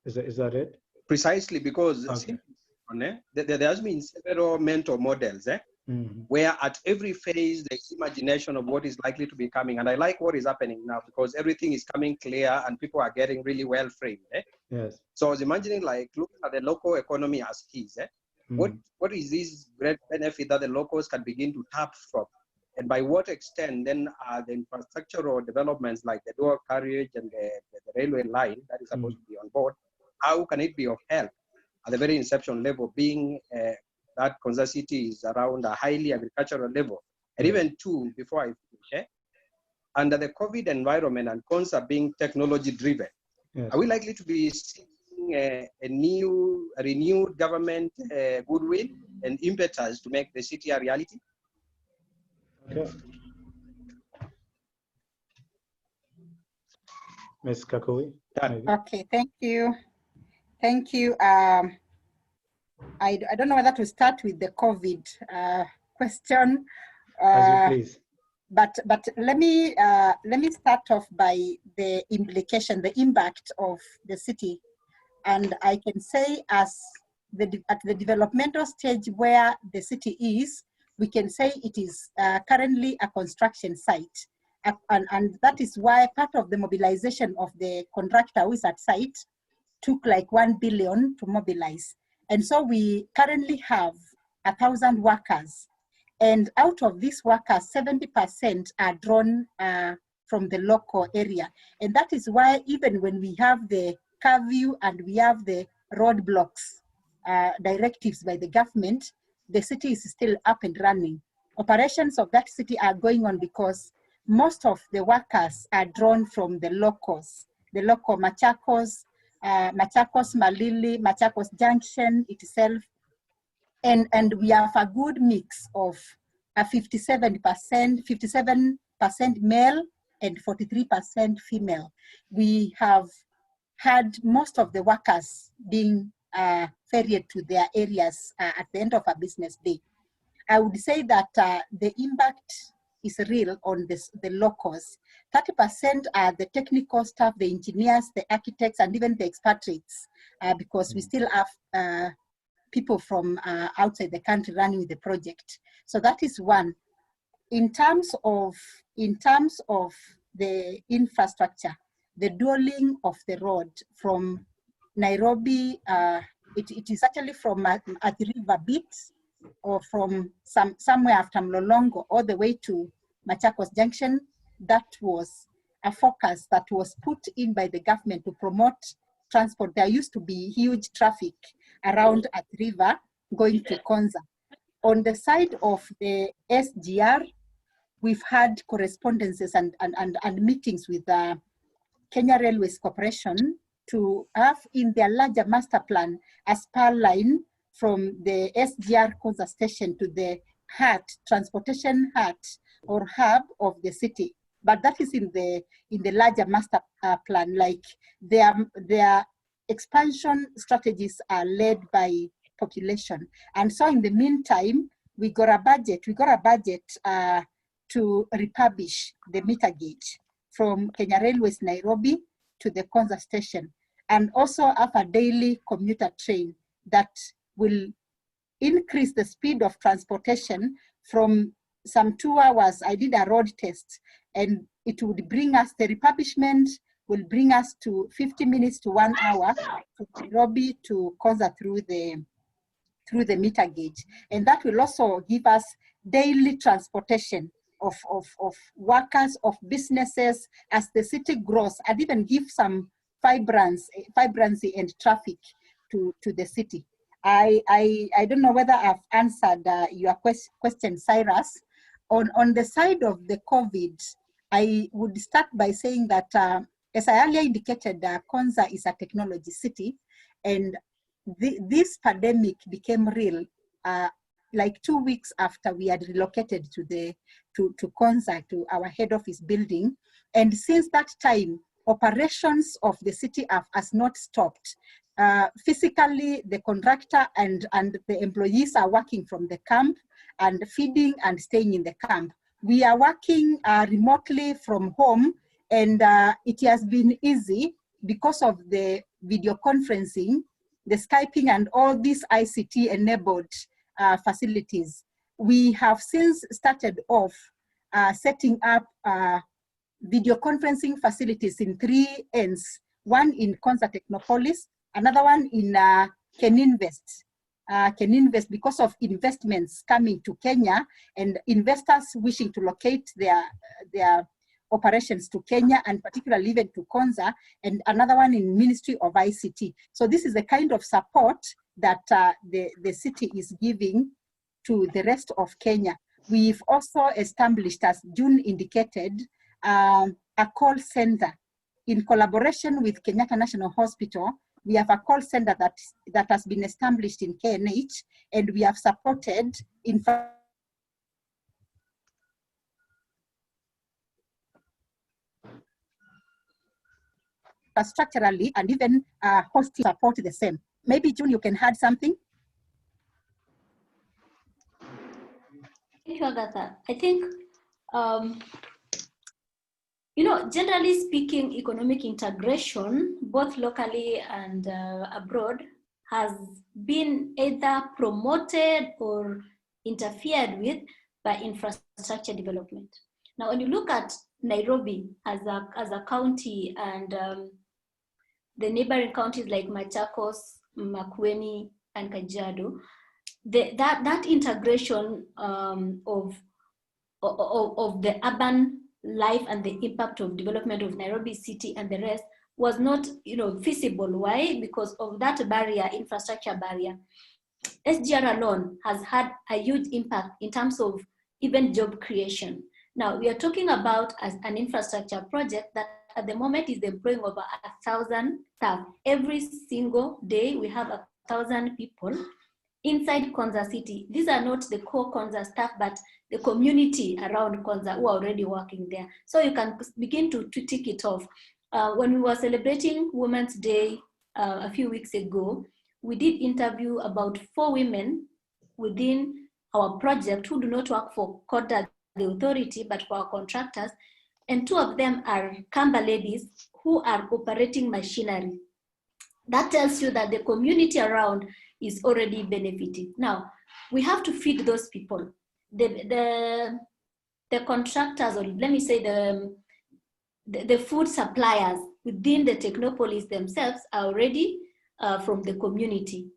Is that it? Precisely, because okay, there has been several mental models where at every phase there's imagination of what is likely to be coming. And I like what is happening now because everything is coming clear and people are getting really well framed. Yes. So I was imagining like looking at the local economy as keys. What is this great benefit that the locals can begin to tap from? And by what extent then are the infrastructural developments like the dual carriage and the railway line that is supposed to be on board, how can it be of help at the very inception level, being that Konza City is around a highly agricultural level? And even two, before I finish, under the COVID environment and Konza being technology driven, are we likely to be seeing a renewed government goodwill and impetus to make the city a reality? Okay. Ms. Kakui. Okay, thank you. Thank you. I don't know whether to start with the COVID question. As you please. But let me start off by the implication, the impact of the city. And I can say at the developmental stage where the city is, we can say it is currently a construction site. And that is why part of the mobilization of the contractor who is at site took like 1 billion to mobilize. And so we currently have 1,000 workers. And out of these workers, 70% are drawn from the local area. And that is why even when we have the curfew and we have the roadblocks directives by the government, the city is still up and running. Operations of that city are going on because most of the workers are drawn from the locals, the local Machakos, Malili, Machakos Junction itself. And we have a good mix of 57% male and 43% female. We have had most of the workers being ferried to their areas at the end of a business day. I would say that the impact is real on the locals. 30% are the technical staff, the engineers, the architects, and even the expatriates, because we still have people from outside the country running the project. So that is one. In terms of the infrastructure, the dualling of the road from Nairobi, it is actually from at the river bit or from somewhere after Mlolongo all the way to Machakos Junction. That was a focus that was put in by the government to promote transport. There used to be huge traffic around at river going to Konza. On the side of the SGR, we've had correspondences and meetings with Kenya Railways Corporation to have in their larger master plan a spur line from the SGR Konza station to the heart, transportation heart or hub of the city. But that is in the larger master plan. Like their expansion strategies are led by population. And so in the meantime, we got a budget to refurbish the meter gauge from Kenya Railways Nairobi to the Konza station, and also have a daily commuter train that will increase the speed of transportation from some 2 hours. I did a road test, and it would bring us, the refurbishment will bring us to 50 minutes to 1 hour from Nairobi to Konza through the meter gauge. And that will also give us daily transportation of workers, of businesses as the city grows, and even give some vibrancy and traffic to the city. I don't know whether I've answered your question, Cyrus. On the side of the COVID, I would start by saying that, as I earlier indicated, Konza is a technology city, and this pandemic became real like 2 weeks after we had relocated to Konza, to our head office building. And since that time, operations of the city has not stopped. Physically, the contractor and the employees are working from the camp and feeding and staying in the camp. We are working remotely from home, and it has been easy because of the video conferencing, the Skyping, and all these ICT enabled facilities. We have since started off setting up video conferencing facilities in 3 ends, one in Konza Technopolis, another one in Keninvest. Keninvest, because of investments coming to Kenya and investors wishing to locate their operations to Kenya, and particularly even to Konza, and another one in Ministry of ICT. So this is the kind of support that the city is giving to the rest of Kenya. We've also established, as June indicated, a call center in collaboration with Kenyatta National Hospital. We have a call center that has been established in KNH, and we have supported infrastructurally, and even hosting support the same. Maybe June, you can add something? Thank you, Agatha. I think, generally speaking, economic integration, both locally and abroad, has been either promoted or interfered with by infrastructure development. Now, when you look at Nairobi as a county, and the neighboring counties like Machakos, Makueni, and Kajiado, that integration of the urban life and the impact of development of Nairobi city and the rest was not feasible. Why? Because of that barrier, infrastructure barrier. SGR alone has had a huge impact in terms of even job creation. Now, we are talking about as an infrastructure project that at the moment is employing over 1,000 staff. Every single day, we have 1,000 people inside Konza city. These are not the core Konza staff, but the community around Konza who are already working there. So you can begin to tick it off. When we were celebrating Women's Day a few weeks ago, we did interview about 4 women within our project who do not work for KODA, the authority, but for our contractors. And 2 of them are Kamba ladies who are operating machinery. That tells you that the community around is already benefiting. Now, we have to feed those people. The contractors, or let me say the food suppliers within the Technopolis themselves are already from the community.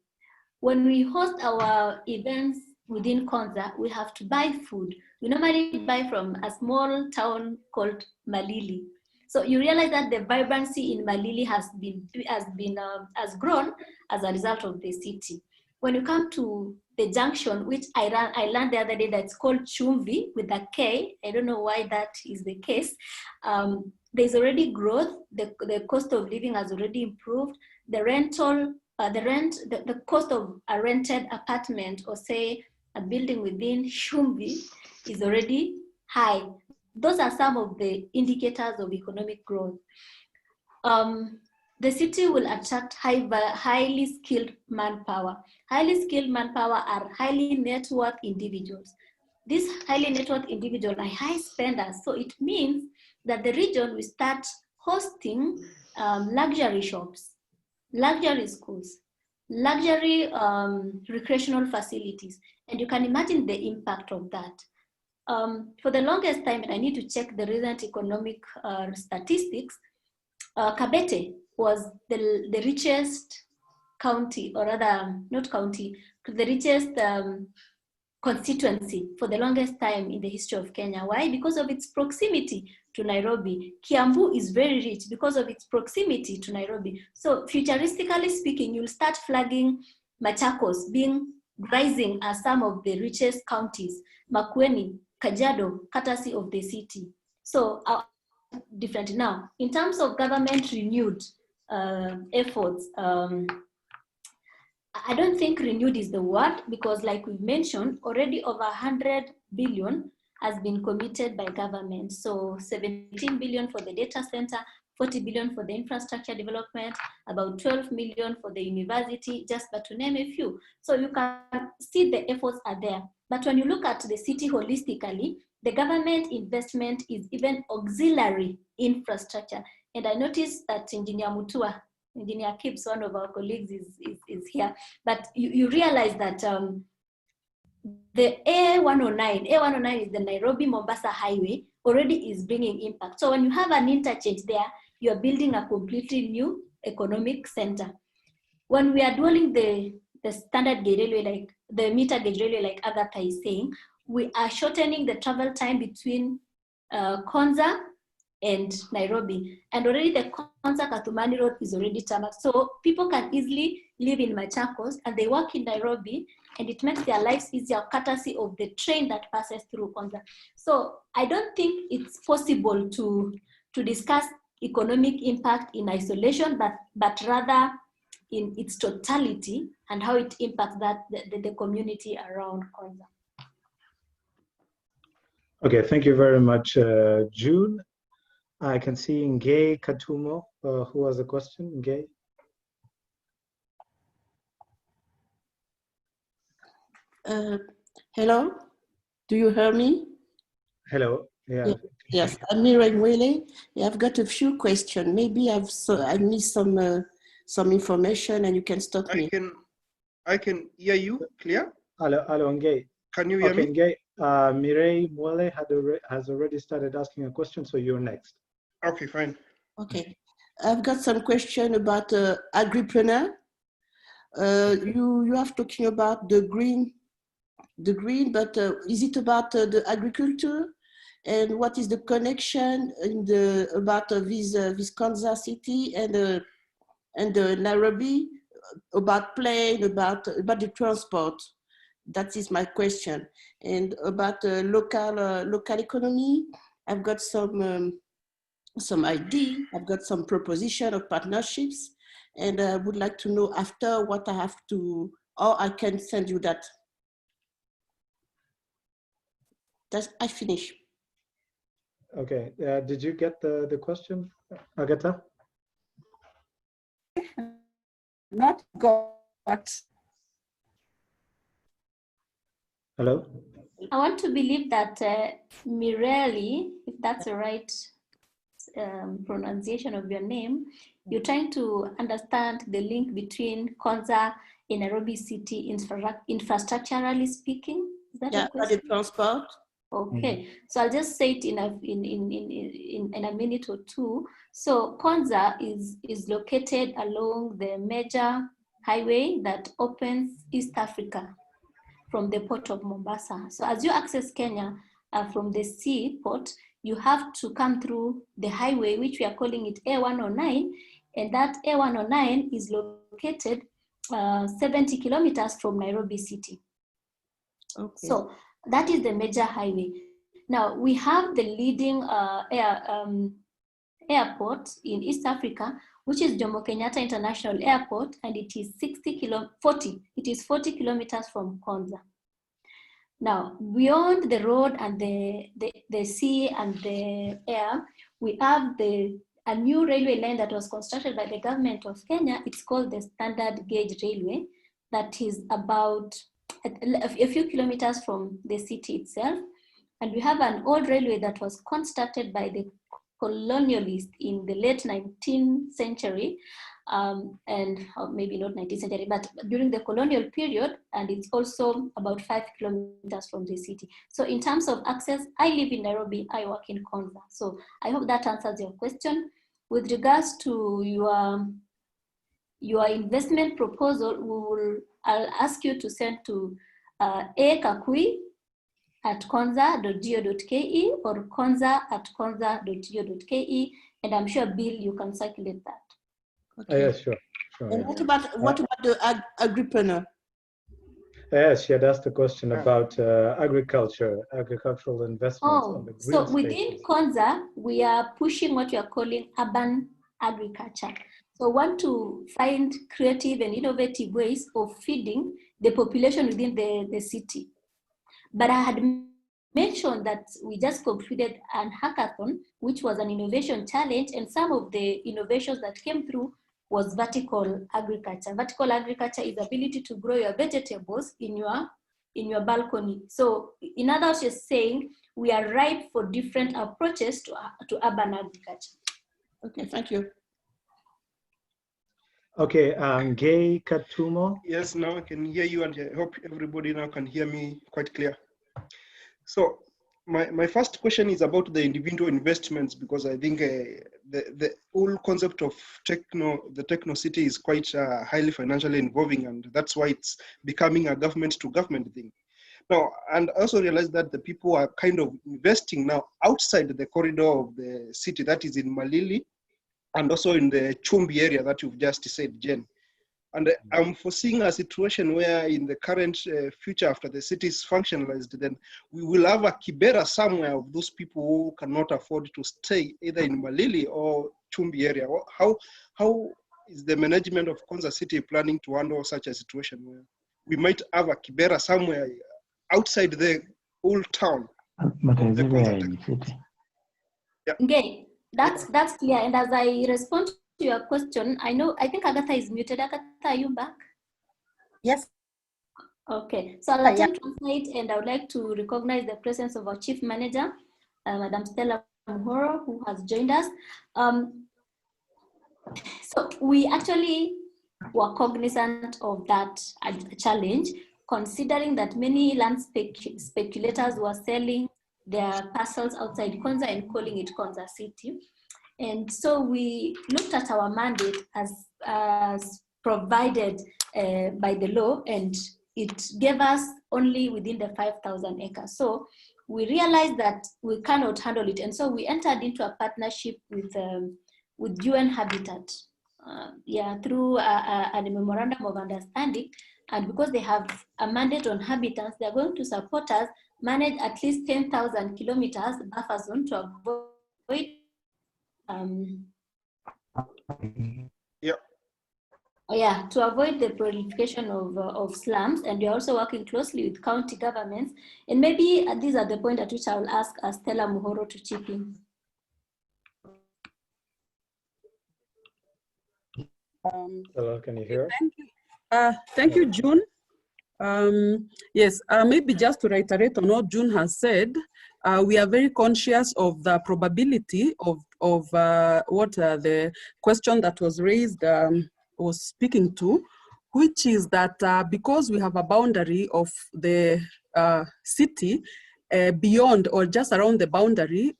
When we host our events within Konza, we have to buy food. We normally buy from a small town called Malili. So you realize that the vibrancy in Malili has grown as a result of the city. When you come to the junction, which I learned the other day, that's called Chumvi with a K. I don't know why that is the case. There's already growth. The cost of living has already improved. The cost of a rented apartment, or say a building within Chumvi, is already high. Those are some of the indicators of economic growth. the city will attract highly skilled manpower. Highly skilled manpower are highly net worth individuals. These highly net worth individuals are high spenders. So it means that the region will start hosting luxury shops, luxury schools, luxury recreational facilities. And you can imagine the impact of that. For the longest time, and I need to check the recent economic statistics, Kabete was the richest county, or rather not county, the richest constituency for the longest time in the history of Kenya. Why? Because of its proximity to Nairobi. Kiambu is very rich because of its proximity to Nairobi. So futuristically speaking, you'll start flagging Machakos rising as some of the richest counties, Makueni, Kajiado, courtesy of the city. So different now. In terms of government renewed efforts, I don't think renewed is the word, because like we mentioned, already over 100 billion has been committed by government. So 17 billion for the data center, 40 billion for the infrastructure development, about 12 million for the university, just but to name a few. So you can see the efforts are there. But when you look at the city holistically, the government investment is even auxiliary infrastructure. And I noticed that Engineer Mutua, Engineer Kips, one of our colleagues, is here. But you realize that the A109 is the Nairobi-Mombasa highway, already is bringing impact. So when you have an interchange there, you are building a completely new economic center. When we are dwelling the standard gauge railway, like the meter gauge railway, like Agatha is saying, we are shortening the travel time between Konza and Nairobi. And already the Konza-Katumani road is already tarmac. So people can easily live in Machakos and they work in Nairobi, and it makes their lives easier courtesy of the train that passes through Konza. So I don't think it's possible to discuss economic impact in isolation, but rather in its totality and how it impacts the community around Konza. Okay, thank you very much, June. I can see Ngay Katumo, who has a question. Ngay. Hello, do you hear me? Hello. Yeah. Yes, I'm Miriam Whaley. I've got a few questions. Maybe I missed some information, and you can stop me. I can hear you clear. Hello, Ngay. Can you hear me? Ngay, Mireille Mwale has already started asking a question, so you're next. Okay, fine. Okay, I've got some question about agripreneur. You have talking about the green, but is it about the agriculture? And what is the connection in about this Konza city and the Nairobi, about plane, about the transport? That is my question. And about local economy, I've got some idea. I've got some proposition of partnerships, and I would like to know after what I have to, or I can send you that. I finish. Okay, did you get the question, Agatha? Not got. Hello? I want to believe that Mirelli, if that's the right pronunciation of your name, you're trying to understand the link between Konza in Nairobi City, infrastructurally speaking. Is that a question? The transport. Okay, so I'll just say it in a minute or two. So Konza is located along the major highway that opens East Africa from the port of Mombasa. So as you access Kenya from the seaport, you have to come through the highway, which we are calling it A109, and that A109 is located 70 kilometers from Nairobi City. Okay. So that is the major highway. Now we have the leading airport in East Africa, which is Jomo Kenyatta International Airport, and it is 40 kilometers from Konza. Now, beyond the road and the sea and the air, we have the a new railway line that was constructed by the government of Kenya. It's called the Standard Gauge Railway, that is about a few kilometers from the city itself. And we have an old railway that was constructed by the colonialists in the late 19th century, and maybe not 19th century, but during the colonial period, and it's also about 5 kilometers from the city. So in terms of access, I live in Nairobi, I work in Konza. So I hope that answers your question. With regards to your investment proposal, I'll ask you to send to Kakui@konza.go.ke or konza@konza.go.ke, and I'm sure, Bill, you can circulate that. Okay. Yes, sure. And Yeah. what about the agripreneur? Yes, she had asked a question about agricultural investments on the green So within spaces. Konza, we are pushing what we are calling urban agriculture. So want to find creative and innovative ways of feeding the population within the city. But I had mentioned that we just completed an hackathon, which was an innovation challenge, and some of the innovations that came through was vertical agriculture. Vertical agriculture is the ability to grow your vegetables in your balcony. So in other words, just saying we are ripe for different approaches to urban agriculture. Okay, thank you. Okay, Gay Katumo. Yes, now I can hear you, and I hope everybody now can hear me quite clear. So my first question is about the individual investments, because I think the whole concept of the techno city is quite highly financially involving, and that's why it's becoming a government to government thing. Now, and I also realized that the people are kind of investing now outside the corridor of the city, that is in Malili, and also in the Chumbi area that you've just said, Jen. And I'm foreseeing a situation where in the current future, after the city is functionalized, then we will have a Kibera somewhere of those people who cannot afford to stay either in Malili or Chumbi area. How is the management of Konza City planning to handle such a situation where we might have a Kibera somewhere outside the old town? But is it in city? Yeah. Okay, that's clear. And as I respond to your question, I think Agatha is muted. Agatha, are you back? Yes. Okay, so I'll attempt to translate, and I would like to recognize the presence of our Chief Manager, Madam Stella Muhoro, who has joined us. So we actually were cognizant of that challenge, considering that many land speculators were selling their parcels outside Konza and calling it Konza City. And so we looked at our mandate as provided by the law, and it gave us only within the 5,000 acres. So we realized that we cannot handle it. And so we entered into a partnership with UN Habitat, through a memorandum of understanding. And because they have a mandate on habitats, they're going to support us manage at least 10,000 kilometers buffer zone to avoid to avoid the proliferation of slums. And we're also working closely with county governments. And maybe these are the point at which I will ask Stella Muhoro to chip in. Hello, can you hear? Thank you, June. Yes, maybe just to reiterate on what June has said, we are very conscious of the probability of what the question that was raised was speaking to, which is that because we have a boundary of the city beyond or just around the boundary,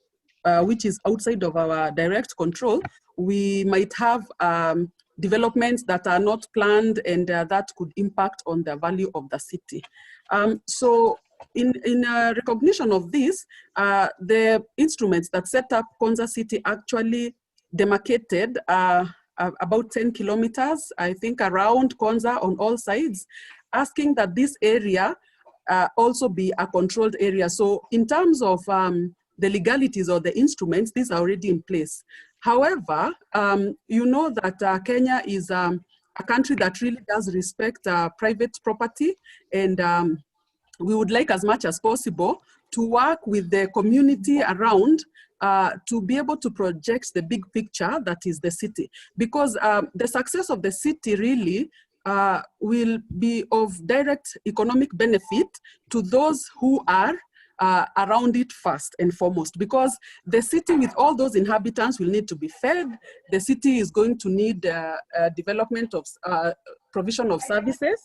which is outside of our direct control, we might have developments that are not planned and that could impact on the value of the city. So in recognition of this, the instruments that set up Konza City actually demarcated about 10 kilometers, I think, around Konza on all sides, asking that this area also be a controlled area. So in terms of the legalities or the instruments, these are already in place. However, you know that Kenya is a country that really does respect private property, and we would like as much as possible to work with the community around to be able to project the big picture that is the city. Because the success of the city really will be of direct economic benefit to those who are around it first and foremost, because the city with all those inhabitants will need to be fed. The city is going to need development of provision of services.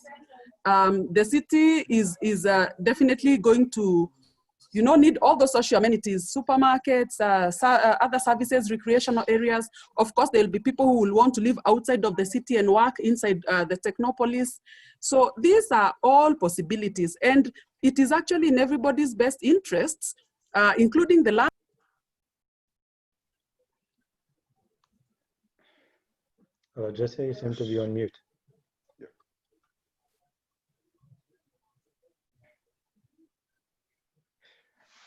The city is definitely going to need all the social amenities, supermarkets, other services, recreational areas. Of course, there will be people who will want to live outside of the city and work inside the Technopolis. So these are all possibilities. And it is actually in everybody's best interests, including the land. Jesse, you seem to be on mute.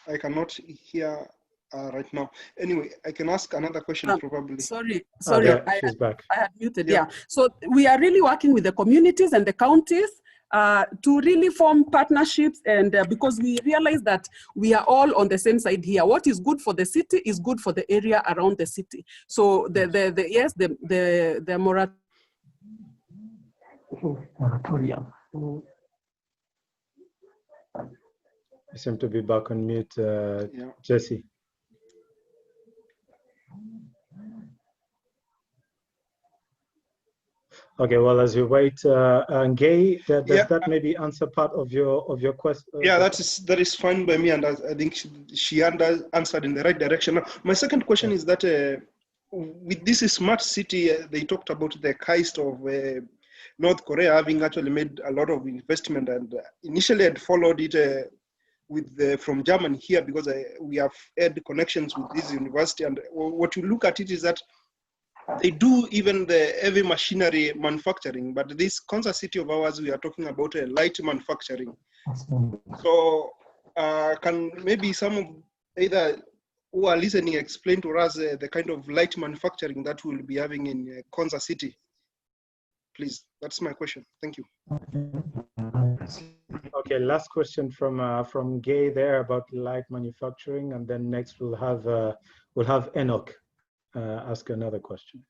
I cannot hear right now. Anyway, I can ask another question probably. Sorry, she's back. I had muted, yeah. So we are really working with the communities and the counties to really form partnerships, and because we realize that we are all on the same side here. What is good for the city is good for the area around the city. So the moratorium. You seem to be back on mute, Jesse. Okay, well, as you wait, Gay, does that maybe answer part of your question? Yeah, that is fine by me, and I think she answered in the right direction. Now, my second question is that with this smart city, they talked about the KAIST of North Korea having actually made a lot of investment, and initially I'd followed it from Germany here because we have had connections with this university, and what you look at it is that they do even the heavy machinery manufacturing, but this Konza city of ours, we are talking about a light manufacturing. So can maybe some of either who are listening explain to us the kind of light manufacturing that we'll be having in Konza city? Please, that's my question. Thank you. Okay, last question from Gay there about light manufacturing, and then next we'll have Enoch ask another question.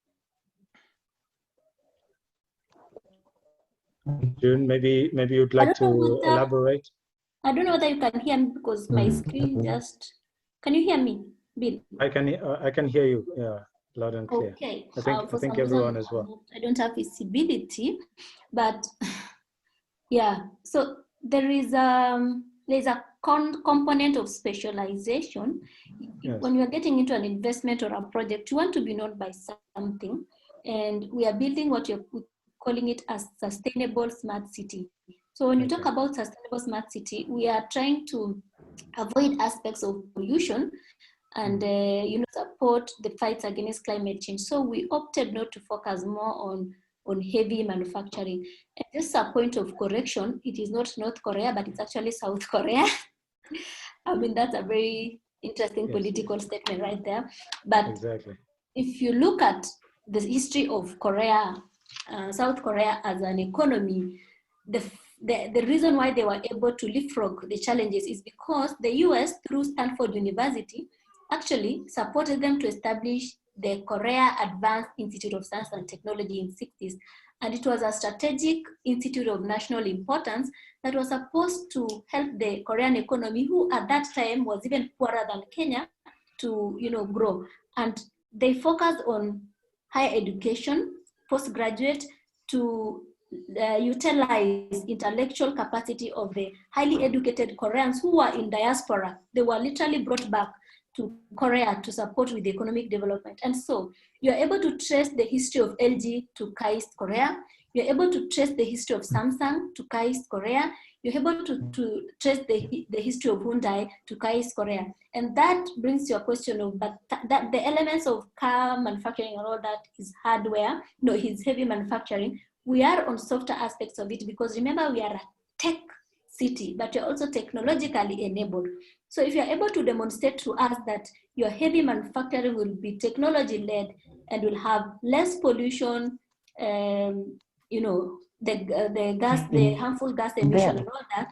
June, maybe you'd like to elaborate. I don't know whether you can hear me because my screen just. Can you hear me, Bill? I can hear you. Yeah. Loud and clear. Okay. I think everyone as well. I don't have visibility, but yeah. So there's a component of specialization. Yes. When you are getting into an investment or a project, you want to be known by something, and we are building what you're calling it a sustainable smart city. So when you talk about sustainable smart city, we are trying to avoid aspects of pollution and support the fights against climate change. So we opted not to focus more on heavy manufacturing. And just a point of correction, it is not North Korea, but it's actually South Korea. I mean, that's a very interesting political statement right there. But if you look at the history of Korea, South Korea as an economy, the reason why they were able to leapfrog the challenges is because the US, through Stanford University, actually supported them to establish the Korea Advanced Institute of Science and Technology in the 60s. And it was a strategic institute of national importance that was supposed to help the Korean economy, who at that time was even poorer than Kenya, to grow. And they focused on higher education, postgraduate, to utilize intellectual capacity of the highly educated Koreans who were in diaspora. They were literally brought back to Korea to support with the economic development. And so you're able to trace the history of LG to KAIST Korea. You're able to trace the history of Samsung to KAIST Korea. You're able to trace the history of Hyundai to KAIST Korea. And that brings your question of, but that the elements of car manufacturing and all that is hardware, is heavy manufacturing. We are on softer aspects of it because remember, we are a tech city, but you're also technologically enabled. So if you're able to demonstrate to us that your heavy manufacturing will be technology-led and will have less pollution, the harmful gas emission and all that,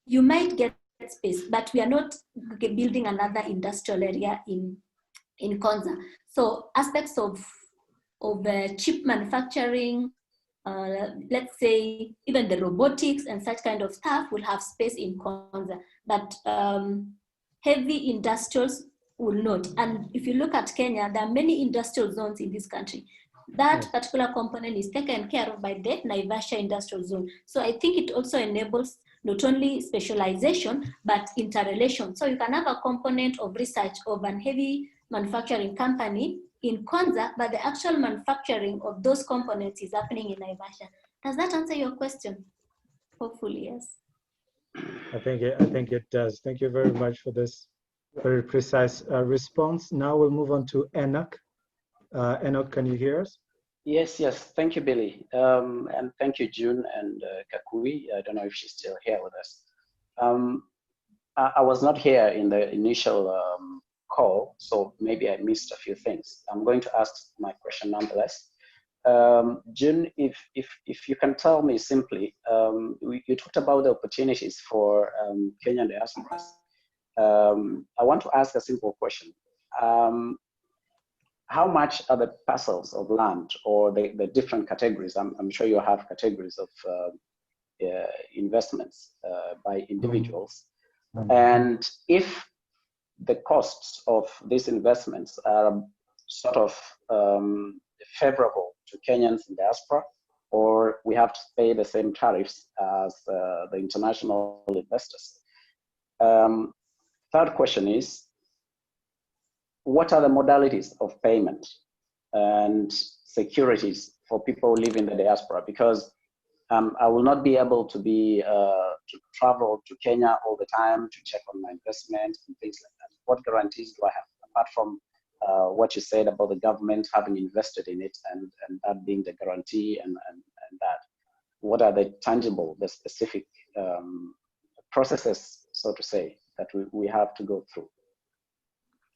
you might get space, but we are not building another industrial area in Konza. So aspects of chip manufacturing, let's say even the robotics and such kind of stuff will have space in Konza, but heavy industrials will not. And if you look at Kenya, there are many industrial zones in this country. That particular component is taken care of by the Naivasha Industrial Zone. So I think it also enables not only specialization, but interrelation. So you can have a component of research of an heavy manufacturing company in Konza, but the actual manufacturing of those components is happening in Naivasha. Does that answer your question? Hopefully, yes. I think it does. Thank you very much for this very precise response. Now we'll move on to Enoch. Enoch, can you hear us? Yes, yes. Thank you, Billy. And thank you, June and Kakui. I don't know if she's still here with us. I was not here in the initial call, so maybe I missed a few things. I'm going to ask my question nonetheless. June, if you can tell me simply, you talked about the opportunities for Kenyan diasporas. I want to ask a simple question. How much are the parcels of land or the different categories? I'm sure you have categories of investments by individuals. And if the costs of these investments are sort of favorable to Kenyans in diaspora, or we have to pay the same tariffs as the international investors. Third question is, what are the modalities of payment and securities for people who live in the diaspora? Because I will not be able to to travel to Kenya all the time to check on my investment and things like that. What guarantees do I have, apart from what you said about the government having invested in it and that being the guarantee and that? What are the tangible, the specific processes, so to say, that we have to go through?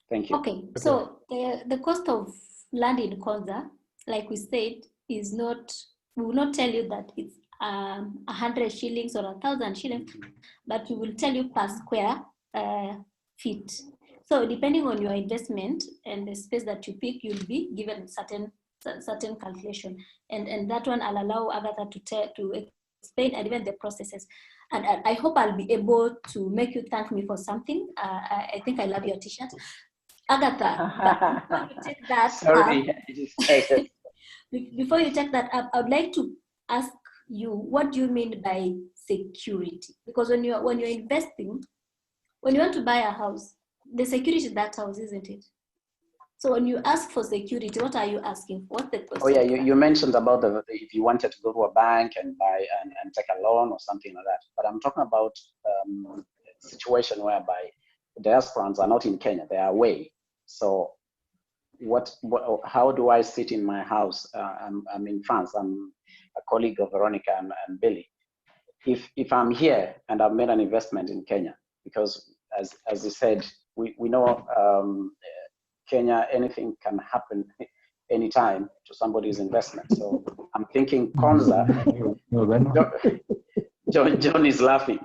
Thank you. Okay, so the cost of land in Konza, like we said, is not, we will not tell you that it's 100 shillings or 1,000 shillings, but we will tell you per square feet. So depending on your investment and the space that you pick, you'll be given certain calculation. And that one I'll allow Agatha to explain, and even the processes. And I hope I'll be able to make you thank me for something. I think I love your t-shirt. Agatha, before you take that Sorry. up, before you take that up, I would like to ask you, what do you mean by security? Because when you're investing, when you want to buy a house, the security is that house, isn't it? So when you ask for security, what are you asking for? What's the question? Oh yeah, you mentioned about if you wanted to go to a bank and buy and take a loan or something like that. But I'm talking about a situation whereby diasporans are not in Kenya, they are away. So how do I sit in my house? I'm in France, I'm a colleague of Veronica and Billy. If I'm here and I've made an investment in Kenya, because as you said, we know Kenya, anything can happen anytime to somebody's investment. So I'm thinking Konza. John is laughing.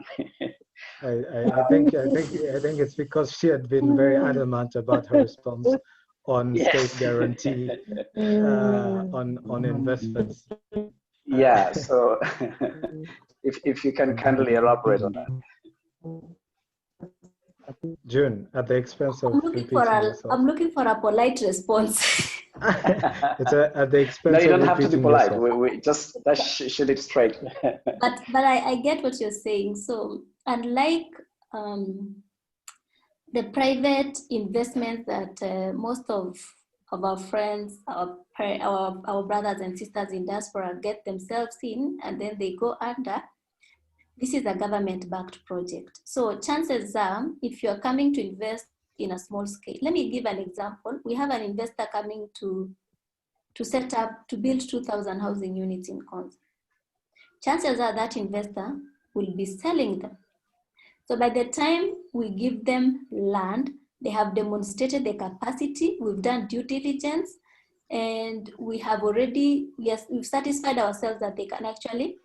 I think it's because she had been very adamant about her response on state guarantee on investments. Yeah, so if you can kindly elaborate on that. June, at the expense of I'm looking for a polite response. It's at the expense. No, you don't of have to be polite. Yourself. We just shoot it straight. but I get what you're saying. So unlike the private investments that most of our friends, our brothers and sisters in diaspora get themselves in, and then they go under, this is a government-backed project. So chances are, if you're coming to invest in a small scale, let me give an example. We have an investor coming to build 2,000 housing units in Konza. Chances are that investor will be selling them. So by the time we give them land, they have demonstrated the capacity, we've done due diligence, and we have already, we've satisfied ourselves that they can actually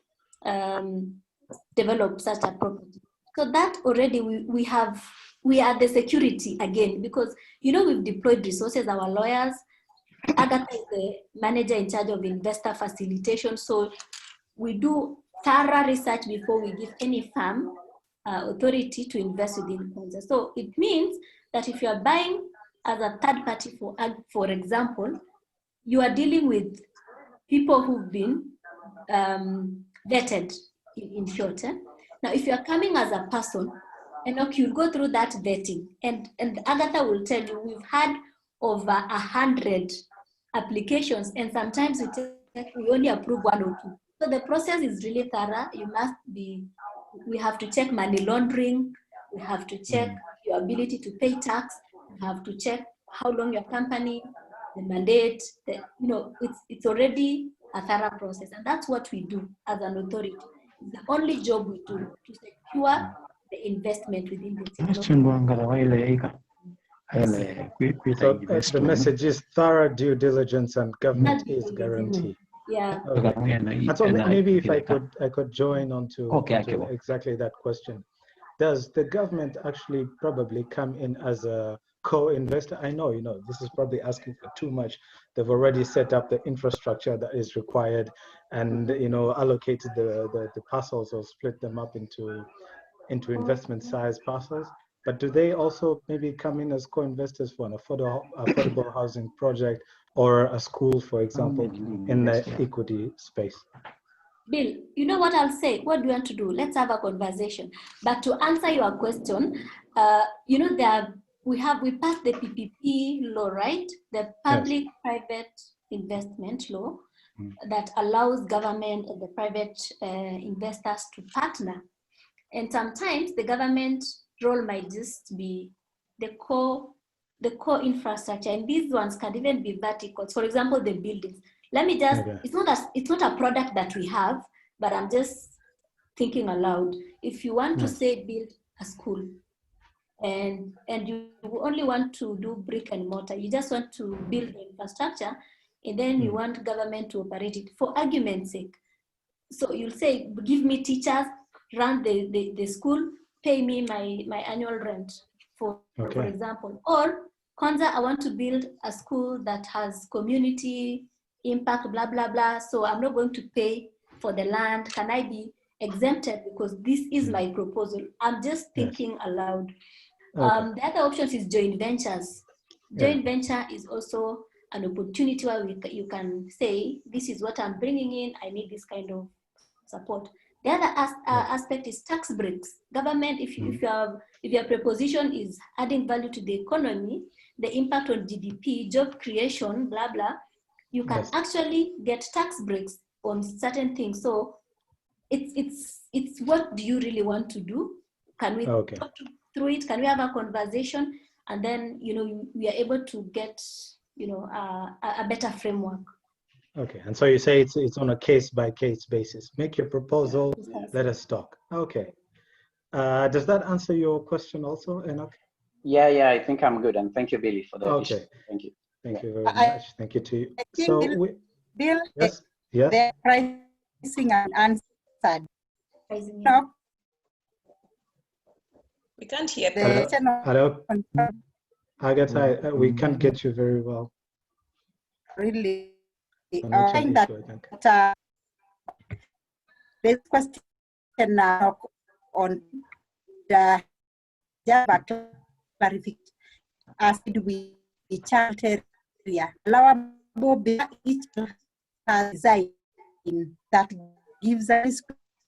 develop such a property. So that already we are the security again, because we've deployed resources, our lawyers. Agatha is the manager in charge of investor facilitation. So we do thorough research before we give any firm authority to invest within Konza. So it means that if you are buying as a third party, for example, you are dealing with people who've been vetted, in short. Now, if you are coming as a person, and you'll go through that vetting, and Agatha will tell you we've had over 100 applications, and sometimes we only approve 1 or 2. So the process is really thorough. We have to check money laundering, we have to check your ability to pay tax, we have to check how long your company, the mandate, it's already a thorough process, and that's what we do as an authority. It's the only job we do to secure the investment within the technology. So the message is thorough due diligence and government is guarantee. Yeah. Okay. And so maybe if I could join onto exactly that question. Does the government actually probably come in as a co-investor? I know, this is probably asking for too much. They've already set up the infrastructure that is required and, allocated the parcels or split them up into investment size parcels. But do they also maybe come in as co-investors for an affordable housing project or a school, for example, in the equity space? Bill, you know what I'll say? What do you want to do? Let's have a conversation. But to answer your question, we passed the PPP law, right? The public-private investment law that allows government and the private investors to partner. And sometimes the government role might just be the core infrastructure, and these ones can even be verticals. For example, the buildings. Let me just, it's not a product that we have, but I'm just thinking aloud. If you want to say build a school and you only want to do brick and mortar, you just want to build the infrastructure and then you want government to operate it for argument's sake. So you'll say, give me teachers, run the school, pay me my annual rent, for example. Or Konza, I want to build a school that has community impact, blah, blah, blah. So I'm not going to pay for the land. Can I be exempted? Because this is my proposal. I'm just thinking aloud. The other option is joint ventures. Joint venture is also an opportunity where you can say, this is what I'm bringing in. I need this kind of support. The other aspect is tax breaks. Government, if your proposition is adding value to the economy, the impact on GDP, job creation, blah, blah, you can actually get tax breaks on certain things. So it's what do you really want to do? Can we talk through it? Can we have a conversation? And then, we are able to get, a better framework. Okay, and so you say it's on a case-by-case basis. Make your proposal, let us talk. Okay. Does that answer your question also, Enoch? Yeah, I think I'm good. And thank you, Billy, for the addition. Thank you. Thank you very much. Thank you to you. So, Bill, yes? The pricing and answered. No. We can't hear. Hello? Agatha, we can't get you very well. Really? I think that this question on the clarification as we child area allowable each has design that gives us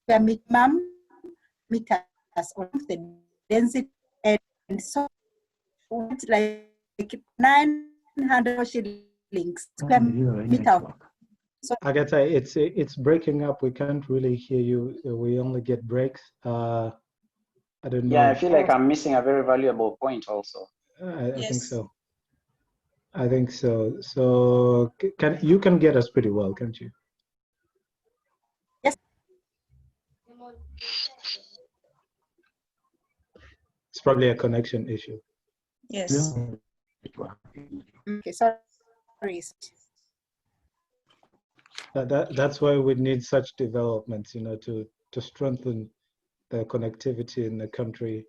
minimum meters of the density and so it's like 900 shillings square meter. So, Agatha, it's breaking up. We can't really hear you. We only get breaks. I don't know. Yeah, I feel like I'm missing a very valuable point also. I think so. I think so. So you can get us pretty well, can't you? Yes. It's probably a connection issue. Yes. Okay, sorry. That's why we need such developments, to strengthen the connectivity in the country.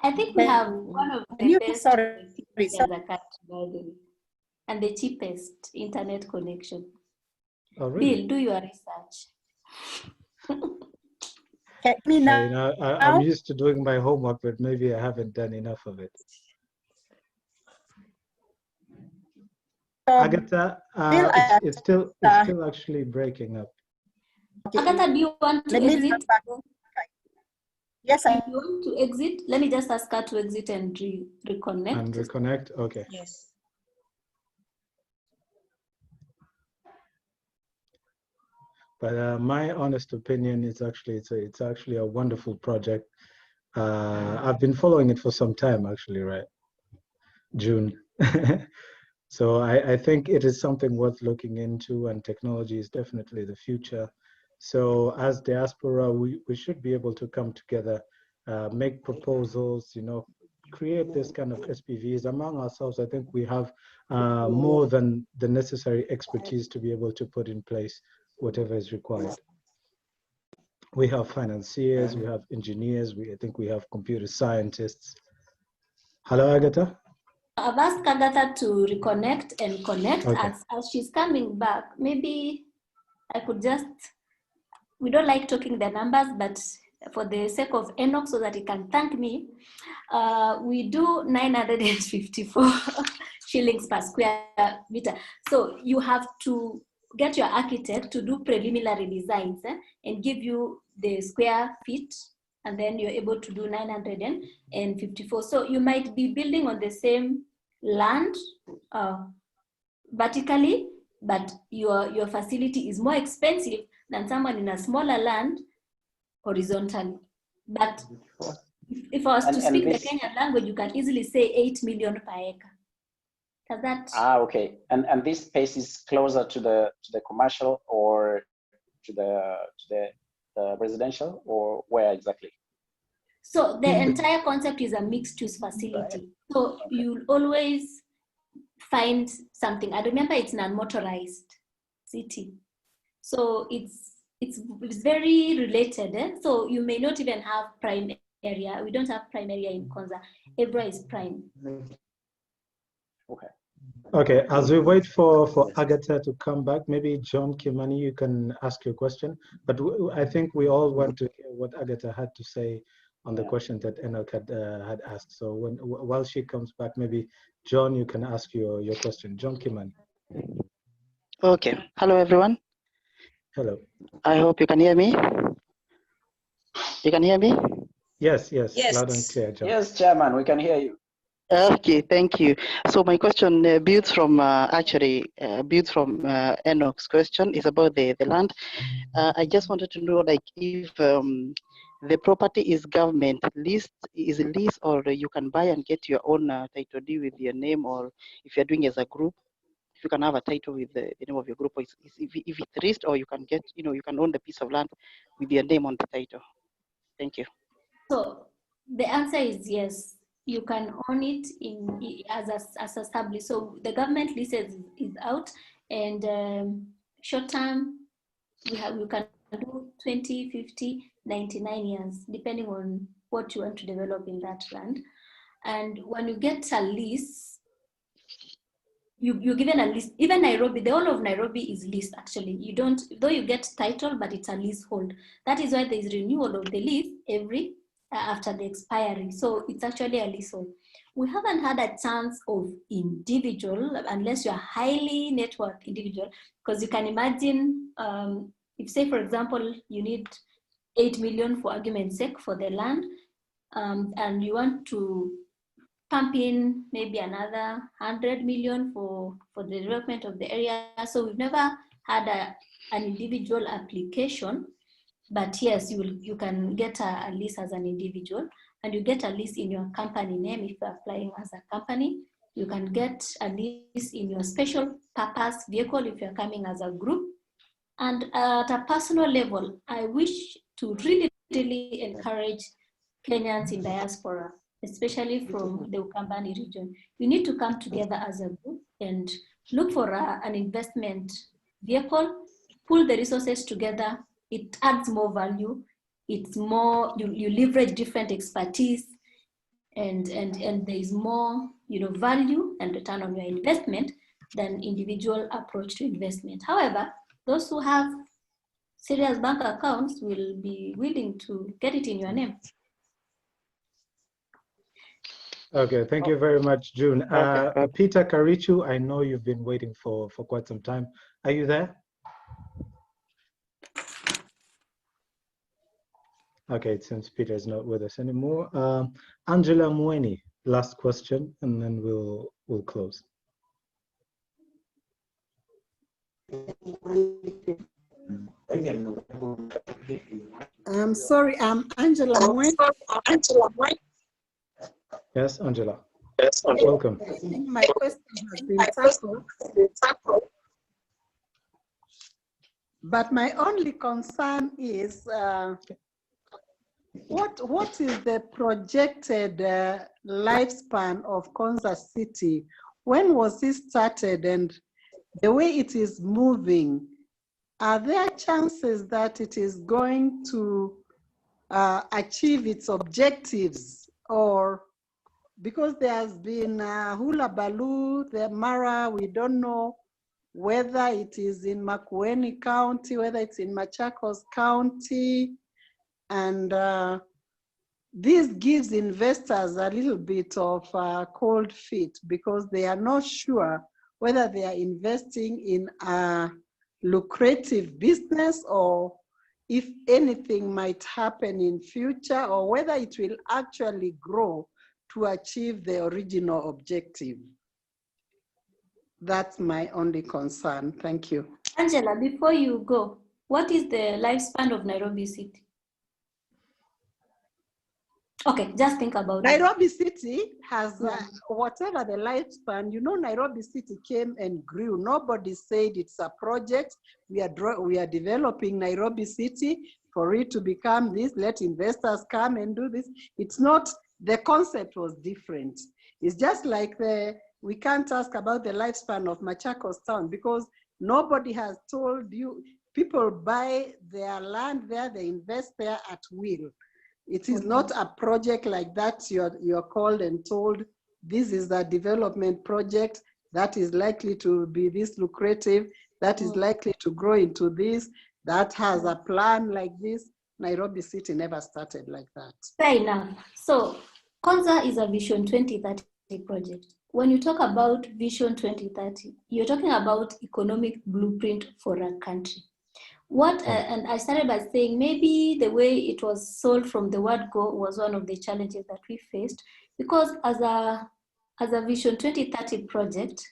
I think we have one of the best and the cheapest internet connection. Oh, really? Bill, do your research. I'm used to doing my homework, but maybe I haven't done enough of it. Agatha, it's still actually breaking up. Agatha, do you want to exit? Yes, if you want to exit, let me just ask her to exit and reconnect. And reconnect, okay. Yes. But my honest opinion is actually it's actually a wonderful project. I've been following it for some time, actually, right? June. So I think it is something worth looking into, and technology is definitely the future. So as diaspora, we should be able to come together, make proposals, you know, create this kind of SPVs among ourselves. I think we have more than the necessary expertise to be able to put in place whatever is required. We have financiers, we have engineers, I think we have computer scientists. Hello, Agatha? I've asked Agatha to reconnect and connect. Okay. As she's coming back. Maybe I could just, we don't like talking the numbers, but for the sake of Enoch, so that he can thank me, we do 954 shillings per square meter. So you have to get your architect to do preliminary designs and give you the square feet, and then you're able to do 954. So you might be building on the same land vertically, but your facility is more expensive than someone in a smaller land horizontally. But if I was to speak the Kenyan language, you can easily say 8 million per acre. Does that? Okay. And this space is closer to the commercial or to the residential, or where exactly? So the entire concept is a mixed-use facility. So you'll always find something. I remember it's an unmotorized city, so it's very related. So you may not even have prime area. We don't have prime area in Konza. Ebra is prime. Okay. Okay, as we wait for Agatha to come back, maybe John Kimani, you can ask your question. But I think we all want to hear what Agatha had to say on the question that Enoch had asked. So while she comes back, maybe John, you can ask your question. John Kimani. Okay. Hello, everyone. Hello. I hope you can hear me. You can hear me? Yes. Loud and clear, John. Yes, Chairman, we can hear you. Okay, thank you. So my question builds from Enoch's question. Is about the land. I just wanted to know, like, if the property is government leased, is it leased, or you can buy and get your own title deed with your name, or if you're doing as a group, if you can have a title with the name of your group, or if it's leased, or you can get, you can own the piece of land with your name on the title. Thank you. So the answer is yes. You can own it as established. So the government leases is out, and short term you can do 20, 50, 99 years, depending on what you want to develop in that land. And when you get a lease, you're given a lease. Even Nairobi, the whole of Nairobi is leased actually. You don't, though you get title, but it's a leasehold. That is why there is renewal of the lease every after the expiry. So it's actually a leasehold. We haven't had a chance of individual, unless you're a highly networked individual, because you can imagine if, say, for example, you need 8 million for argument's sake for the land, and you want to pump in maybe another 100 million for the development of the area. So we've never had an individual application. But yes, you can get a lease as an individual, and you get a lease in your company name if you're applying as a company. You can get a lease in your special purpose vehicle if you're coming as a group. And at a personal level, I wish to really encourage Kenyans in diaspora, especially from the Ukambani region. You need to come together as a group and look for an investment vehicle, pull the resources together. It adds more value. It's more, you leverage different expertise, and there is more, value and return on your investment than individual approach to investment. However, those who have serious bank accounts will be willing to get it in your name. Okay, thank you very much, June. Peter Karichu, I know you've been waiting for quite some time. Are you there? Okay, it seems Peter is not with us anymore. Angela Mweni, last question, and then we'll close. I'm sorry, I'm Angela Mweni. Yes, Angela. Yes, welcome. I think my question has been tackled. But my only concern is what is the projected lifespan of Konza City? When was it started, and the way it is moving, are there chances that it is going to achieve its objectives? Or because there has been Hula Baloo, the Mara, we don't know whether it is in Makueni County, whether it's in Machakos County, and this gives investors a little bit of cold feet because they are not sure whether they are investing in a lucrative business or if anything might happen in future, or whether it will actually grow to achieve the original objective. That's my only concern. Thank you. Angela, before you go, what is the lifespan of Nairobi City? Okay, just think about it. Nairobi City has whatever the lifespan. Nairobi City came and grew. Nobody said it's a project. We are developing Nairobi City for it to become this. Let investors come and do this. It's not. The concept was different. It's just like we can't ask about the lifespan of Machakos town because nobody has told you. People buy their land there, they invest there at will. It is not a project like that. You're called and told, this is the development project that is likely to be this lucrative, that is likely to grow into this, that has a plan like this. Nairobi City never started like that. Fair enough. So Konza is a Vision 2030 project. When you talk about Vision 2030, you're talking about economic blueprint for a country. And I started by saying maybe the way it was sold from the word go was one of the challenges that we faced, because as a Vision 2030 project,